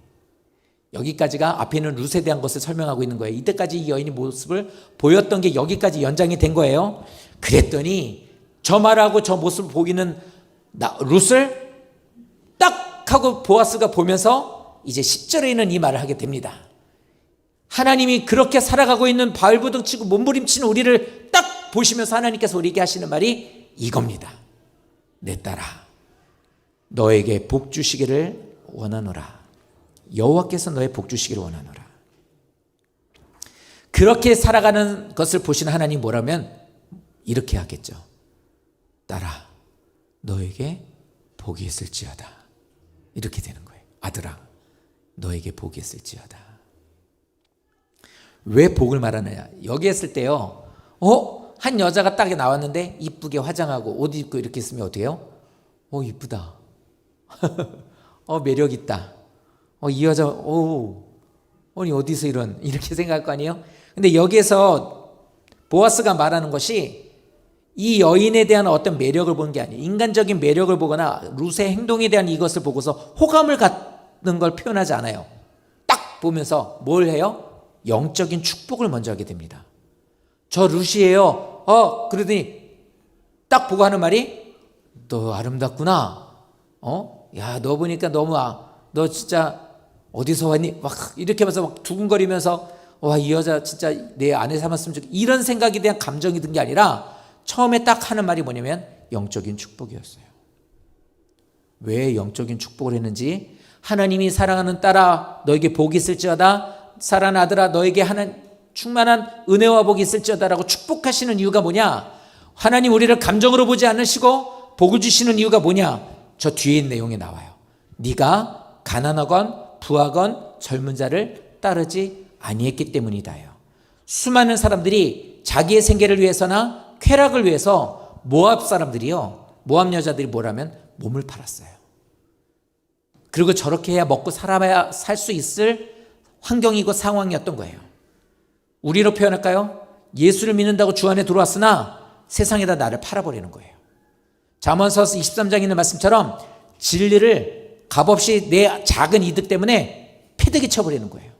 Speaker 1: 여기까지가 앞에 있는 룻에 대한 것을 설명하고 있는 거예요. 이때까지 이 여인의 모습을 보였던 게 여기까지 연장이 된 거예요. 그랬더니 저 말하고 저 모습을 보이는 룻을 딱 하고 보아스가 보면서 이제 10절에 있는 이 말을 하게 됩니다. 하나님이 그렇게 살아가고 있는 발부둥치고 몸부림치는 우리를 딱 보시면서 하나님께서 우리에게 하시는 말이 이겁니다. 내 딸아, 너에게 복 주시기를 원하노라. 여호와께서 너의 복 주시기를 원하노라. 그렇게 살아가는 것을 보시는 하나님 뭐라면 이렇게 하겠죠. 딸아, 너에게 복이 있을지어다. 이렇게 되는 거예요. 아들아, 너에게 복이 있을지어다. 왜 복을 말하느냐? 여기 했을 때요. 한 여자가 딱 나왔는데 이쁘게 화장하고 옷 입고 이렇게 있으면 어떻게 해요? 이쁘다. 매력 있다. 이 여자, 아니 어디서 이렇게 생각할 거 아니에요? 근데 여기에서 보아스가 말하는 것이 이 여인에 대한 어떤 매력을 보는 게 아니에요. 인간적인 매력을 보거나 룻의 행동에 대한 이것을 보고서 호감을 갖는 걸 표현하지 않아요. 딱 보면서 뭘 해요? 영적인 축복을 먼저 하게 됩니다. 저 룻이에요. 그러더니 딱 보고 하는 말이 너 아름답구나. 야, 너 보니까 너무 너 진짜 어디서 왔니? 막 이렇게 하면서 막 두근거리면서 와, 이 여자 진짜 내 아내 삼았으면 좋겠다. 이런 생각에 대한 감정이 든 게 아니라 처음에 딱 하는 말이 뭐냐면 영적인 축복이었어요. 왜 영적인 축복을 했는지 하나님이 사랑하는 딸아 너에게 복이 있을지어다. 사랑하는 아들아 너에게 하는 충만한 은혜와 복이 있을지어다라고 축복하시는 이유가 뭐냐? 하나님 우리를 감정으로 보지 않으시고 복을 주시는 이유가 뭐냐? 저 뒤에 있는 내용에 나와요. 네가 가난하건 부하건 젊은 자를 따르지 아니했기 때문이다요. 수많은 사람들이 자기의 생계를 위해서나 쾌락을 위해서 모압 여자들이 뭐라면 몸을 팔았어요. 그리고 저렇게 해야 먹고 살아야 살 수 있을 환경이고 상황이었던 거예요. 우리로 표현할까요? 예수를 믿는다고 주 안에 들어왔으나 세상에다 나를 팔아버리는 거예요. 잠언서 23장에 있는 말씀처럼 진리를 값없이 내 작은 이득 때문에 패대기 쳐버리는 거예요.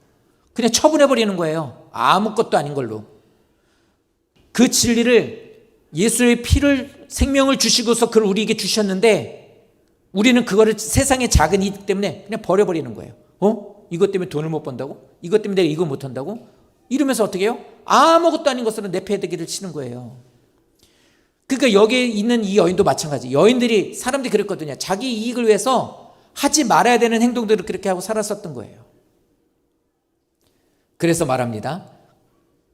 Speaker 1: 그냥 처분해버리는 거예요. 아무것도 아닌 걸로. 그 진리를 예수의 피를 생명을 주시고서 그걸 우리에게 주셨는데 우리는 그거를 세상의 작은 이득 때문에 그냥 버려버리는 거예요. 이것 때문에 돈을 못 번다고? 이것 때문에 내가 이거 못한다고? 이러면서 어떻게 해요? 아무것도 아닌 것으로 내 패대기를 치는 거예요. 그러니까 여기에 있는 이 여인도 마찬가지. 사람들이 그랬거든요. 자기 이익을 위해서 하지 말아야 되는 행동들을 그렇게 하고 살았었던 거예요. 그래서 말합니다.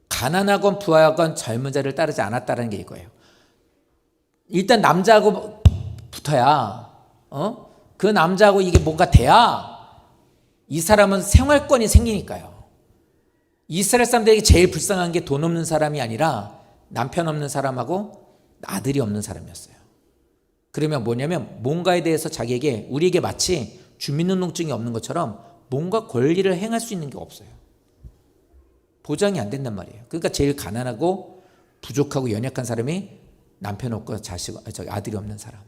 Speaker 1: 가난하건 부하건 젊은 자를 따르지 않았다는 게 이거예요. 일단 남자하고 붙어야 그 남자하고 이게 뭔가 돼야 이 사람은 생활권이 생기니까요. 이스라엘 사람들에게 제일 불쌍한 게 돈 없는 사람이 아니라 남편 없는 사람하고 아들이 없는 사람이었어요. 그러면 뭐냐면 뭔가에 대해서 우리에게 마치 주민등록증이 없는 것처럼 뭔가 권리를 행할 수 있는 게 없어요. 보장이 안 된단 말이에요. 그러니까 제일 가난하고 부족하고 연약한 사람이 남편 없고 아들이 없는 사람.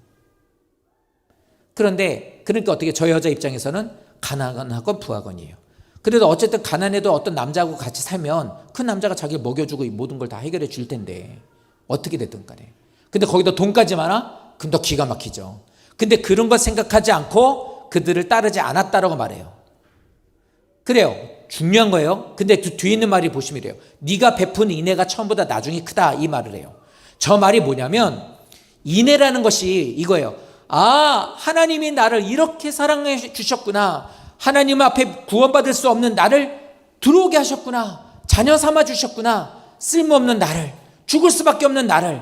Speaker 1: 그러니까 어떻게 저 여자 입장에서는 가난하건 부하건이에요. 그래도 어쨌든 가난해도 어떤 남자하고 같이 살면 그 남자가 자기를 먹여주고 모든 걸 다 해결해 줄 텐데 어떻게 됐든 간에. 근데 거기다 돈까지 많아? 그럼 더 기가 막히죠. 근데 그런 거 생각하지 않고 그들을 따르지 않았다라고 말해요. 그래요. 중요한 거예요. 근데 그 뒤에 있는 말이 보시면 이래요. 네가 베푼 인애가 처음보다 나중에 크다 이 말을 해요. 저 말이 뭐냐면 인애라는 것이 이거예요. 하나님이 나를 이렇게 사랑해 주셨구나. 하나님 앞에 구원받을 수 없는 나를 들어오게 하셨구나. 자녀 삼아 주셨구나. 쓸모없는 나를, 죽을 수밖에 없는 나를.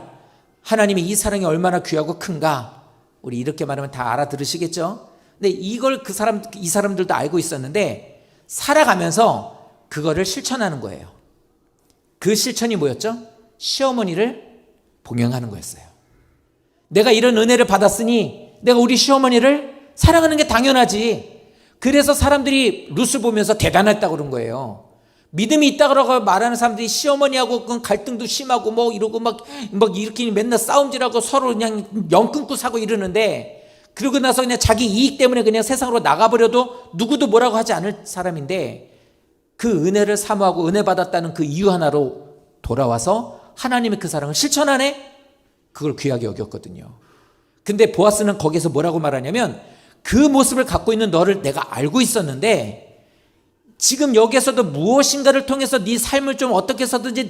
Speaker 1: 하나님이 이 사랑이 얼마나 귀하고 큰가. 우리 이렇게 말하면 다 알아들으시겠죠? 근데 이걸 이 사람들도 알고 있었는데 살아가면서 그거를 실천하는 거예요. 그 실천이 뭐였죠? 시어머니를 봉양하는 거였어요. 내가 이런 은혜를 받았으니 내가 우리 시어머니를 사랑하는 게 당연하지. 그래서 사람들이 룻을 보면서 대단했다고 그런 거예요. 믿음이 있다고 말하는 사람들이 시어머니하고 갈등도 심하고 이러고 막 이렇게 맨날 싸움질하고 서로 그냥 영 끊고 사고 이러는데 그러고 나서 그냥 자기 이익 때문에 그냥 세상으로 나가버려도 누구도 뭐라고 하지 않을 사람인데 그 은혜를 사모하고 은혜 받았다는 그 이유 하나로 돌아와서 하나님의 그 사랑을 실천하네? 그걸 귀하게 여겼거든요. 근데 보아스는 거기서 뭐라고 말하냐면 그 모습을 갖고 있는 너를 내가 알고 있었는데 지금 여기에서도 무엇인가를 통해서 네 삶을 좀 어떻게 해서든지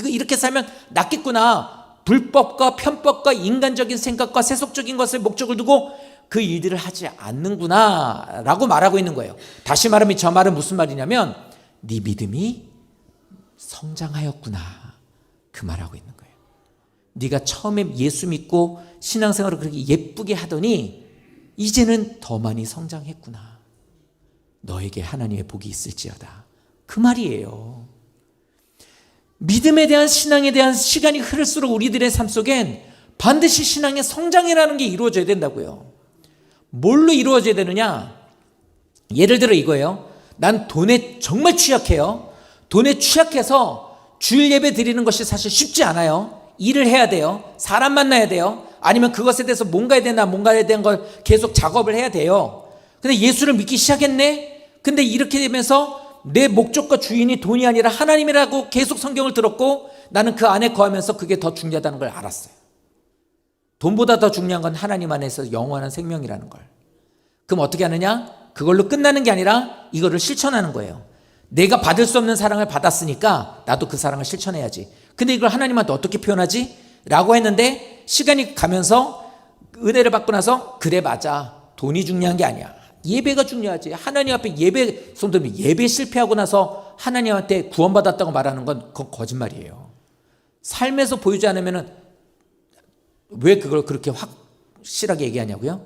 Speaker 1: 이렇게 살면 낫겠구나. 불법과 편법과 인간적인 생각과 세속적인 것을 목적을 두고 그 일들을 하지 않는구나 라고 말하고 있는 거예요. 다시 말하면 저 말은 무슨 말이냐면 네 믿음이 성장하였구나 그 말하고 있는 거예요. 네가 처음에 예수 믿고 신앙생활을 그렇게 예쁘게 하더니 이제는 더 많이 성장했구나. 너에게 하나님의 복이 있을지어다 그 말이에요. 믿음에 대한 신앙에 대한 시간이 흐를수록 우리들의 삶 속엔 반드시 신앙의 성장이라는 게 이루어져야 된다고요. 뭘로 이루어져야 되느냐? 예를 들어 이거예요. 난 돈에 정말 취약해요. 돈에 취약해서 주일 예배 드리는 것이 사실 쉽지 않아요. 일을 해야 돼요. 사람 만나야 돼요. 아니면 그것에 대해서 뭔가에 대한 걸 계속 작업을 해야 돼요. 근데 예수를 믿기 시작했네? 근데 이렇게 되면서 내 목적과 주인이 돈이 아니라 하나님이라고 계속 성경을 들었고 나는 그 안에 거하면서 그게 더 중요하다는 걸 알았어요. 돈보다 더 중요한 건 하나님 안에서 영원한 생명이라는 걸. 그럼 어떻게 하느냐? 그걸로 끝나는 게 아니라 이거를 실천하는 거예요. 내가 받을 수 없는 사랑을 받았으니까 나도 그 사랑을 실천해야지. 근데 이걸 하나님한테 어떻게 표현하지? 라고 했는데 시간이 가면서 은혜를 받고 나서 그래 맞아. 돈이 중요한 게 아니야. 예배가 중요하지. 하나님 앞에 손들면 예배 실패하고 나서 하나님한테 구원받았다고 말하는 건 그건 거짓말이에요. 삶에서 보이지 않으면 왜 그걸 그렇게 확실하게 얘기하냐고요?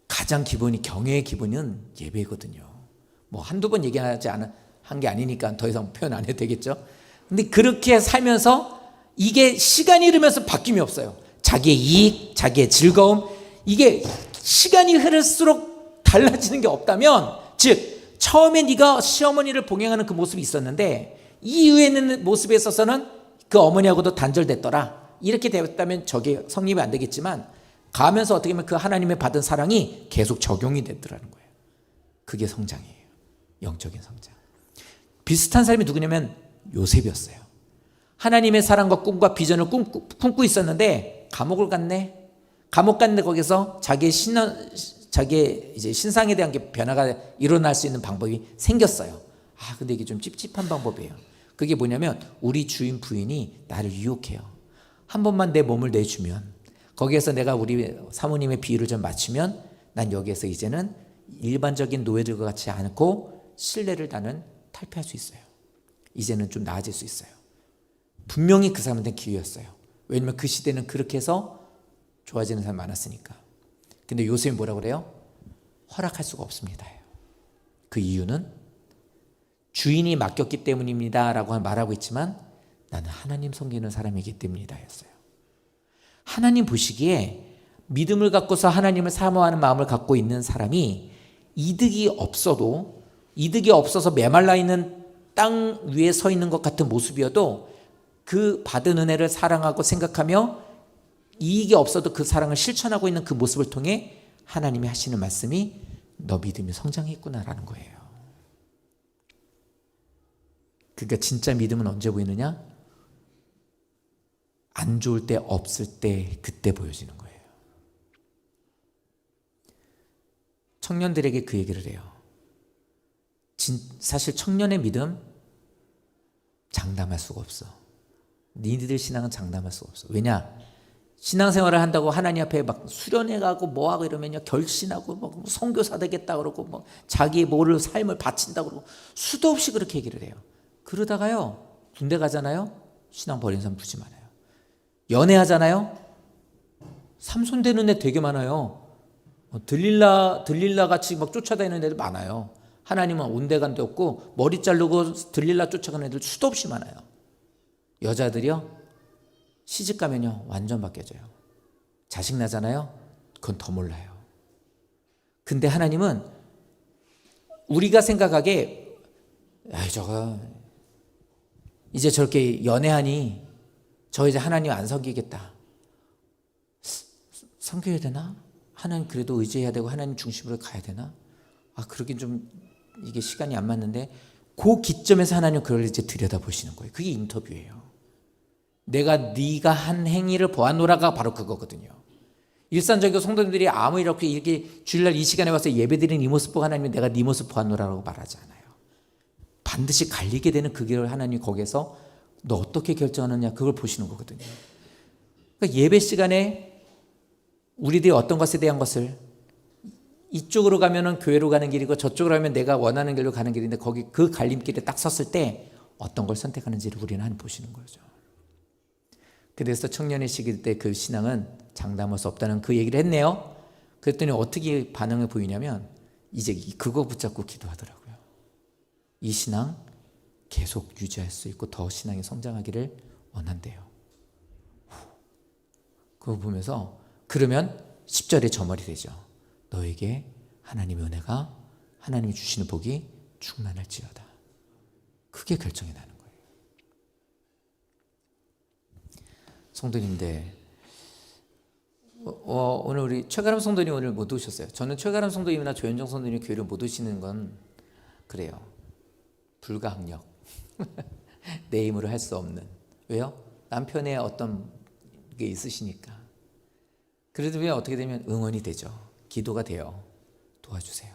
Speaker 1: 가장 기본이 경외의 기본은 예배거든요. 뭐 한두 번 얘기하지 한 게 아니니까 더 이상 표현 안 해도 되겠죠. 근데 그렇게 살면서 이게 시간이 흐르면서 바뀜이 없어요. 자기의 이익, 자기의 즐거움, 이게 시간이 흐를수록 달라지는 게 없다면, 즉 처음에 네가 시어머니를 봉행하는 그 모습이 있었는데 이 이후에 있는 모습에 있어서는 그 어머니하고도 단절됐더라. 이렇게 되었다면 저게 성립이 안 되겠지만 가면서 어떻게 보면 그 하나님의 받은 사랑이 계속 적용이 됐더라는 거예요. 그게 성장이에요. 영적인 성장. 비슷한 사람이 누구냐면 요셉이었어요. 하나님의 사랑과 꿈과 비전을 품고 있었는데 감옥을 갔네. 감옥 갔는데 거기서 자기의 이제 신상에 대한 게 변화가 일어날 수 있는 방법이 생겼어요. 근데 이게 좀 찝찝한 방법이에요. 그게 뭐냐면 우리 주인 부인이 나를 유혹해요. 한 번만 내 몸을 내주면, 거기에서 내가 우리 사모님의 비유를 좀 맞추면 난 여기에서 이제는 일반적인 노예들과 같이 않고 신뢰를 나는 탈피할 수 있어요. 이제는 좀 나아질 수 있어요. 분명히 그 사람한테는 기회였어요. 왜냐면 그 시대는 그렇게 해서 좋아지는 사람이 많았으니까. 근데 요셉이 뭐라고 그래요? 허락할 수가 없습니다. 그 이유는 주인이 맡겼기 때문입니다 라고 말하고 있지만 나는 하나님 섬기는 사람이기 때문이다 였어요. 하나님 보시기에 믿음을 갖고서 하나님을 사모하는 마음을 갖고 있는 사람이 이득이 없어서 메말라 있는 땅 위에 서 있는 것 같은 모습이어도 그 받은 은혜를 사랑하고 생각하며 이익이 없어도 그 사랑을 실천하고 있는 그 모습을 통해 하나님이 하시는 말씀이 너 믿음이 성장했구나라는 거예요. 그러니까 진짜 믿음은 언제 보이느냐? 안 좋을 때, 없을 때, 그때 보여지는 거예요. 청년들에게 그 얘기를 해요. 사실 청년의 믿음 장담할 수가 없어. 니들 신앙은 장담할 수가 없어. 왜냐? 신앙생활을 한다고 하나님 앞에 막 수련해가고 뭐하고 이러면요, 결신하고 뭐 선교사 되겠다 그러고 뭐 자기의 뭐를 삶을 바친다 그러고 수도 없이 그렇게 얘기를 해요. 그러다가요 군대 가잖아요, 신앙 버린 사람 부지 많아요. 연애하잖아요, 삼손되는 애 되게 많아요. 들릴라 같이 막 쫓아다니는 애들 많아요. 하나님은 온데간데 없고 머리 자르고 들릴라 쫓아가는 애들 수도 없이 많아요. 여자들이요, 시집 가면요 완전 바뀌어져요. 자식 나잖아요, 그건 더 몰라요. 근데 하나님은 우리가 생각하기에 저거 이제 저렇게 연애하니 저 이제 하나님 안 섬기겠다, 섬겨야 되나? 하나님 그래도 의지해야 되고 하나님 중심으로 가야 되나? 그러긴 좀 이게 시간이 안 맞는데, 그 기점에서 하나님 그걸 이제 들여다보시는 거예요. 그게 인터뷰예요. 내가 네가 한 행위를 보아노라가 바로 그거거든요. 일상적인 성도님들이 아무 이렇게 주일날 이 시간에 와서 예배드리는 이 모습 보고 하나님은 내가 네 모습 보아노라라고 말하지 않아요. 반드시 갈리게 되는 그 길을 하나님이 거기에서 너 어떻게 결정하느냐 그걸 보시는 거거든요. 그러니까 예배 시간에 우리들이 어떤 것에 대한 것을 이쪽으로 가면은 교회로 가는 길이고 저쪽으로 가면 내가 원하는 길로 가는 길인데 거기 그 갈림길에 딱 섰을 때 어떤 걸 선택하는지를 우리는 하나님 보시는 거죠. 그래서 청년의 시기 때 그 신앙은 장담할 수 없다는 그 얘기를 했네요. 그랬더니 어떻게 반응을 보이냐면 이제 그거 붙잡고 기도하더라고요. 이 신앙 계속 유지할 수 있고 더 신앙이 성장하기를 원한대요. 그거 보면서 그러면 10절에 저 말이 되죠. 너에게 하나님의 은혜가 하나님이 주시는 복이 충만할지어다. 그게 결정이 나는 거예요. 성도님들, 오늘 우리 최가람 성도님 오늘 못 오셨어요. 저는 최가람 성도님이나 조현정 성도님 교회를 못 오시는 건 그래요. 불가항력. 내 힘으로 할 수 없는. 왜요? 남편의 어떤 게 있으시니까. 그래도 왜 어떻게 되면 응원이 되죠. 기도가 돼요. 도와주세요.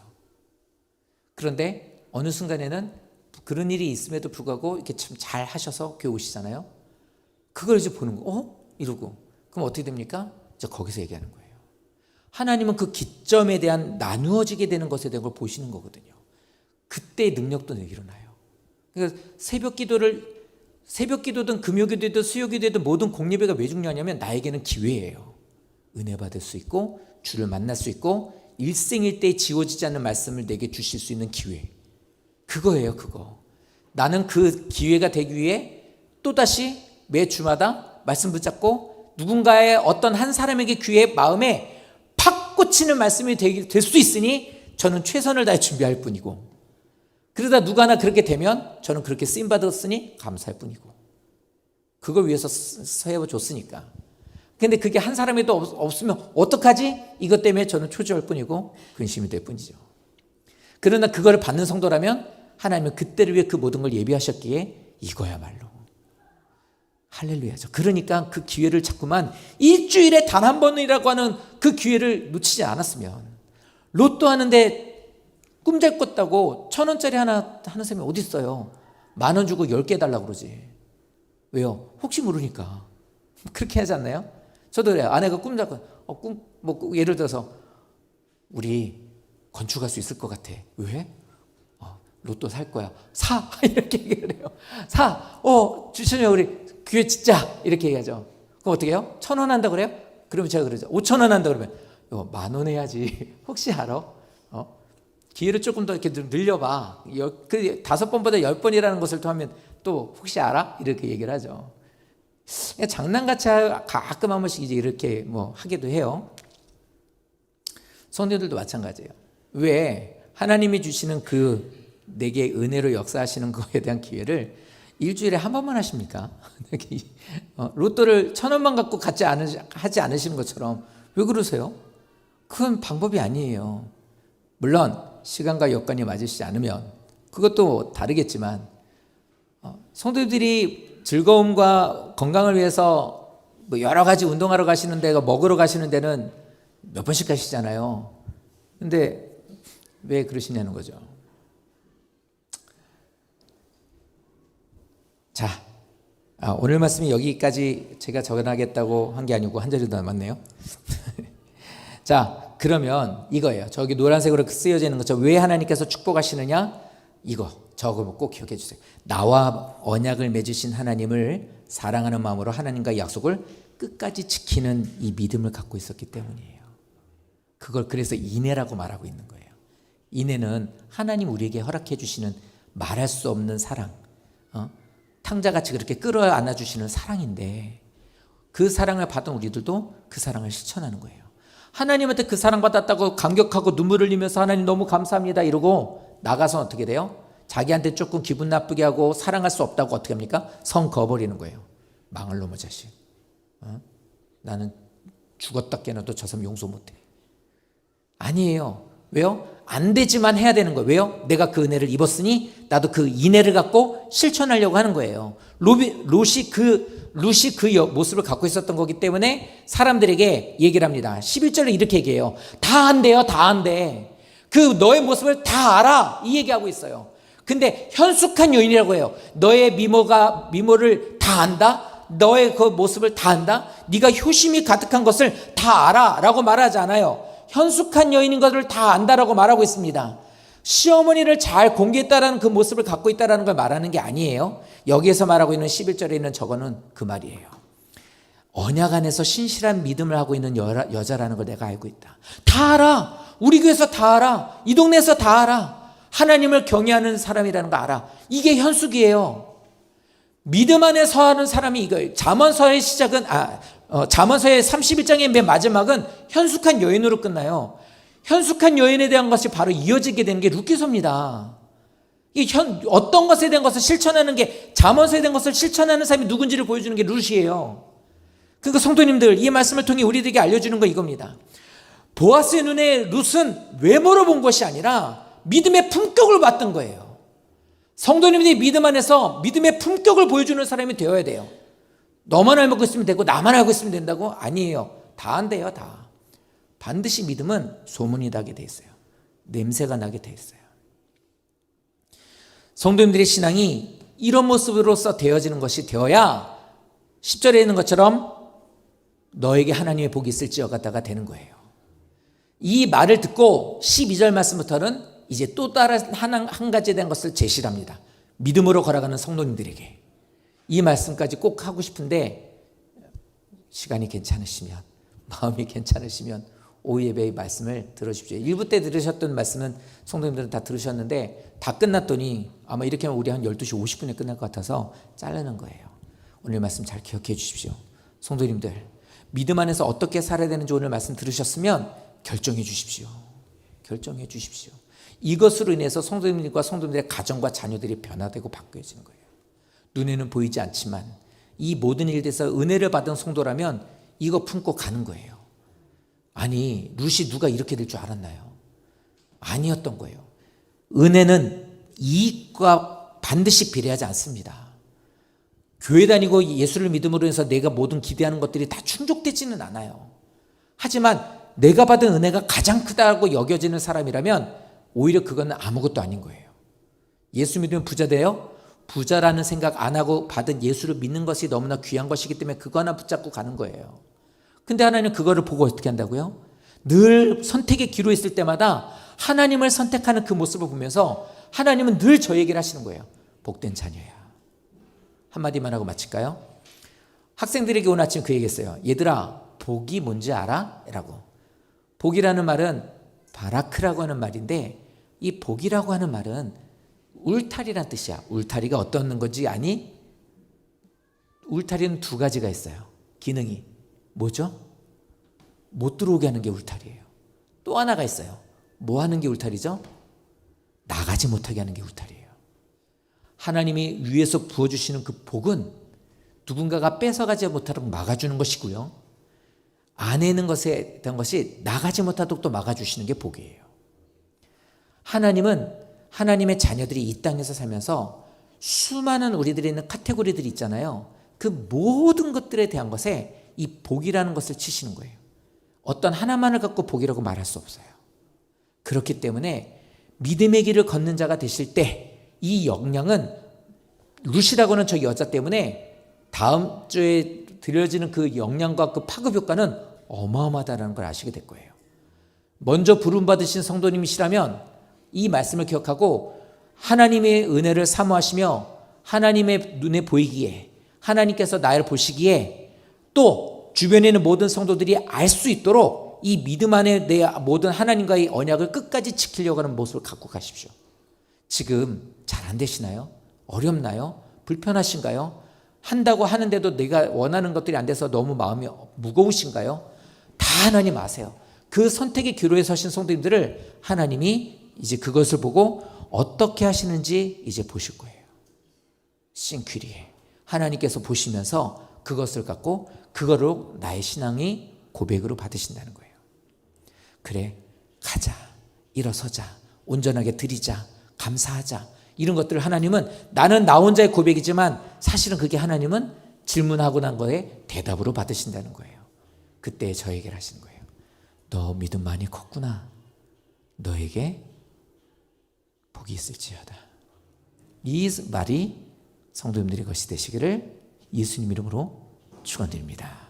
Speaker 1: 그런데 어느 순간에는 그런 일이 있음에도 불구하고 이렇게 참 잘 하셔서 교회 오시잖아요. 그걸 이제 보는 거, 이러고. 그럼 어떻게 됩니까? 이제 거기서 얘기하는 거예요. 하나님은 그 기점에 대한 나누어지게 되는 것에 대한 걸 보시는 거거든요. 그때 능력도 일어나요. 그러니까 새벽 기도든 금요기도든 수요기도든 모든 공예배가 왜 중요하냐면 나에게는 기회예요. 은혜 받을 수 있고 주를 만날 수 있고 일생일대에 지워지지 않는 말씀을 내게 주실 수 있는 기회. 그거예요. 그거. 나는 그 기회가 되기 위해 또다시 매 주마다 말씀 붙잡고 누군가의 어떤 한 사람에게 귀에 마음에 팍 꽂히는 말씀이 될 수 있으니 저는 최선을 다해 준비할 뿐이고, 그러다 누가 하나 그렇게 되면 저는 그렇게 쓰임받았으니 감사할 뿐이고, 그걸 위해서 세워줬으니까. 근데 그게 한 사람에도 없으면 어떡하지? 이것 때문에 저는 초조할 뿐이고 근심이 될 뿐이죠. 그러나 그거를 받는 성도라면 하나님은 그때를 위해 그 모든 걸 예비하셨기에 이거야말로 할렐루야죠. 그러니까 그 기회를 자꾸만 일주일에 단 한 번이라고 하는 그 기회를 놓치지 않았으면, 로또 하는데 꿈잘 꿨다고 1,000원짜리 하나 하는 사람이 어디 있어요? 10,000원 주고 10개 달라고 그러지. 왜요? 혹시 모르니까. 그렇게 하지 않나요? 저도 그래요. 아내가 꿈 잡고 예를 들어서 우리 건축할 수 있을 것 같아. 왜? 로또 살 거야. 사! 이렇게 얘기를 해요. 사! 주시면 우리 교회 짓자! 이렇게 얘기하죠. 그럼 어떻게 해요? 1,000원 한다 그래요? 그러면 제가 그러죠. 5,000원 한다 그러면 10,000원 해야지. 혹시 알아? 기회를 조금 더 이렇게 늘려봐. 그 5번보다 10번이라는 것을 또 하면 또 혹시 알아? 이렇게 얘기를 하죠. 장난같이 가끔 한 번씩 이제 이렇게 하기도 해요. 성도들도 마찬가지예요. 왜 하나님이 주시는 그 내게 은혜로 역사하시는 거에 대한 기회를 일주일에 한 번만 하십니까? 로또를 1,000원만 갖고 하지 않으시는 것처럼 왜 그러세요? 그건 방법이 아니에요. 물론 시간과 여건이 맞으시지 않으면 그것도 다르겠지만, 성도들이 즐거움과 건강을 위해서 여러 가지 운동하러 가시는 데가 먹으러 가시는 데는 몇 번씩 가시잖아요. 근데 왜 그러시냐는 거죠. 자, 오늘 말씀이 여기까지 제가 적어나겠다고 한 게 아니고 한 자리도 남았네요. 자, 그러면 이거예요. 저기 노란색으로 쓰여져 있는 것처럼 왜 하나님께서 축복하시느냐? 저거 꼭 기억해 주세요. 나와 언약을 맺으신 하나님을 사랑하는 마음으로 하나님과의 약속을 끝까지 지키는 이 믿음을 갖고 있었기 때문이에요. 그걸 그래서 인애라고 말하고 있는 거예요. 인애는 하나님 우리에게 허락해 주시는 말할 수 없는 사랑, 탕자같이 그렇게 끌어안아 주시는 사랑인데, 그 사랑을 받은 우리들도 그 사랑을 실천하는 거예요. 하나님한테 그 사랑 받았다고 감격하고 눈물을 흘리면서 하나님 너무 감사합니다 이러고 나가서 어떻게 돼요? 자기한테 조금 기분 나쁘게 하고 사랑할 수 없다고 어떻게 합니까? 성 그어버리는 거예요. 망할 놈의 자식. 나는 죽었다 깨어나도 저 사람 용서 못해. 아니에요. 왜요? 안 되지만 해야 되는 거예요. 왜요? 내가 그 은혜를 입었으니 나도 그 인애를 갖고 실천하려고 하는 거예요. 롯이 그 모습을 갖고 있었던 거기 때문에 사람들에게 얘기를 합니다. 11절에 이렇게 얘기해요. 다 한대요. 다 한대. 그 너의 모습을 다 알아. 이 얘기하고 있어요. 근데 현숙한 요인이라고 해요. 너의 미모를 다 안다? 너의 그 모습을 다 안다? 네가 효심이 가득한 것을 다 알아 라고 말하지 않아요. 현숙한 여인인 것을 다 안다라고 말하고 있습니다. 시어머니를 잘 공개했다라는 그 모습을 갖고 있다라는 걸 말하는 게 아니에요. 여기에서 말하고 있는 11절에 있는 저거는 그 말이에요. 언약 안에서 신실한 믿음을 하고 있는 여자라는 걸 내가 알고 있다. 다 알아. 우리 교회에서 다 알아. 이 동네에서 다 알아. 하나님을 경외하는 사람이라는 거 알아. 이게 현숙이에요. 믿음 안에 서하는 사람이 이거예요. 잠언서의 시작은 잠언서의 31장의 맨 마지막은 현숙한 여인으로 끝나요. 현숙한 여인에 대한 것이 바로 이어지게 되는 게 룻기서입니다. 어떤 것에 대한 것을 실천하는 게, 잠언서에 대한 것을 실천하는 사람이 누군지를 보여주는 게 룻이에요. 그러니까 성도님들, 이 말씀을 통해 우리들에게 알려주는 거 이겁니다. 보아스의 눈에 룻은 외모로 본 것이 아니라 믿음의 품격을 봤던 거예요. 성도님들이 믿음 안에서 믿음의 품격을 보여주는 사람이 되어야 돼요. 너만 알고 있으면 되고 나만 알고 있으면 된다고? 아니에요. 다 안돼요. 다. 반드시 믿음은 소문이 나게 돼 있어요. 냄새가 나게 돼 있어요. 성도님들의 신앙이 이런 모습으로서 되어지는 것이 되어야 10절에 있는 것처럼 너에게 하나님의 복이 있을지어다가 되는 거예요. 이 말을 듣고 12절 말씀부터는 이제 또 다른 한 가지에 대한 것을 제시를 합니다. 믿음으로 걸어가는 성도님들에게. 이 말씀까지 꼭 하고 싶은데 시간이 괜찮으시면, 마음이 괜찮으시면 오후 예배의 말씀을 들으십시오. 1부 때 들으셨던 말씀은 성도님들은 다 들으셨는데 다 끝났더니 아마 이렇게 하면 우리 한 12시 50분에 끝날 것 같아서 자르는 거예요. 오늘 말씀 잘 기억해 주십시오. 성도님들, 믿음 안에서 어떻게 살아야 되는지 오늘 말씀 들으셨으면 결정해 주십시오. 결정해 주십시오. 이것으로 인해서 성도님들과 성도님들의 가정과 자녀들이 변화되고 바뀌어지는 거예요. 눈에는 보이지 않지만 이 모든 일에서 은혜를 받은 성도라면 이거 품고 가는 거예요. 아니, 룻이 누가 이렇게 될 줄 알았나요? 아니었던 거예요. 은혜는 이익과 반드시 비례하지 않습니다. 교회 다니고 예수를 믿음으로 해서 내가 모든 기대하는 것들이 다 충족되지는 않아요. 하지만 내가 받은 은혜가 가장 크다고 여겨지는 사람이라면 오히려 그건 아무것도 아닌 거예요. 예수 믿으면 부자 돼요? 부자라는 생각 안 하고 받은 예수를 믿는 것이 너무나 귀한 것이기 때문에 그거 하나 붙잡고 가는 거예요. 근데 하나님은 그거를 보고 어떻게 한다고요? 늘 선택의 기로 있을 때마다 하나님을 선택하는 그 모습을 보면서 하나님은 늘 저 얘기를 하시는 거예요. 복된 자녀야. 한마디만 하고 마칠까요? 학생들에게 오늘 아침 그 얘기했어요. 얘들아, 복이 뭔지 알아? 라고. 복이라는 말은 바라크라고 하는 말인데 이 복이라고 하는 말은 울타리란 뜻이야. 울타리가 어떤 건지 아니? 울타리는 두 가지가 있어요. 기능이. 뭐죠? 못 들어오게 하는 게 울타리예요. 또 하나가 있어요. 뭐 하는 게 울타리죠? 나가지 못하게 하는 게 울타리예요. 하나님이 위에서 부어주시는 그 복은 누군가가 뺏어가지 못하도록 막아주는 것이고요. 안에 있는 것에 대한 것이 나가지 못하도록 또 막아주시는 게 복이에요. 하나님은 하나님의 자녀들이 이 땅에서 살면서 수많은 우리들이 있는 카테고리들이 있잖아요. 그 모든 것들에 대한 것에 이 복이라는 것을 치시는 거예요. 어떤 하나만을 갖고 복이라고 말할 수 없어요. 그렇기 때문에 믿음의 길을 걷는 자가 되실 때 이 영향은 룻이라고 하는 저 여자 때문에 다음 주에 드려지는 그 영향과 그 파급 효과는 어마어마하다는 걸 아시게 될 거예요. 먼저 부름받으신 성도님이시라면 이 말씀을 기억하고 하나님의 은혜를 사모하시며 하나님의 눈에 보이기에 하나님께서 나를 보시기에 또 주변에 있는 모든 성도들이 알 수 있도록 이 믿음 안에 내 모든 하나님과의 언약을 끝까지 지키려고 하는 모습을 갖고 가십시오. 지금 잘 안 되시나요? 어렵나요? 불편하신가요? 한다고 하는데도 내가 원하는 것들이 안 돼서 너무 마음이 무거우신가요? 다 하나님 아세요. 그 선택의 기로에 서신 성도님들을 하나님이 이제 그것을 보고 어떻게 하시는지 이제 보실 거예요. 싱퀴리에 하나님께서 보시면서 그것을 갖고 그거로 나의 신앙이 고백으로 받으신다는 거예요. 그래, 가자, 일어서자, 온전하게 드리자, 감사하자, 이런 것들을 하나님은 나는 나 혼자의 고백이지만 사실은 그게 하나님은 질문하고 난 거에 대답으로 받으신다는 거예요. 그때 저에게 하시는 거예요. 너 믿음 많이 컸구나. 너에게 복이 있을지어다. 이 말이 성도님들의 것이 되시기를 예수님 이름으로 축원드립니다.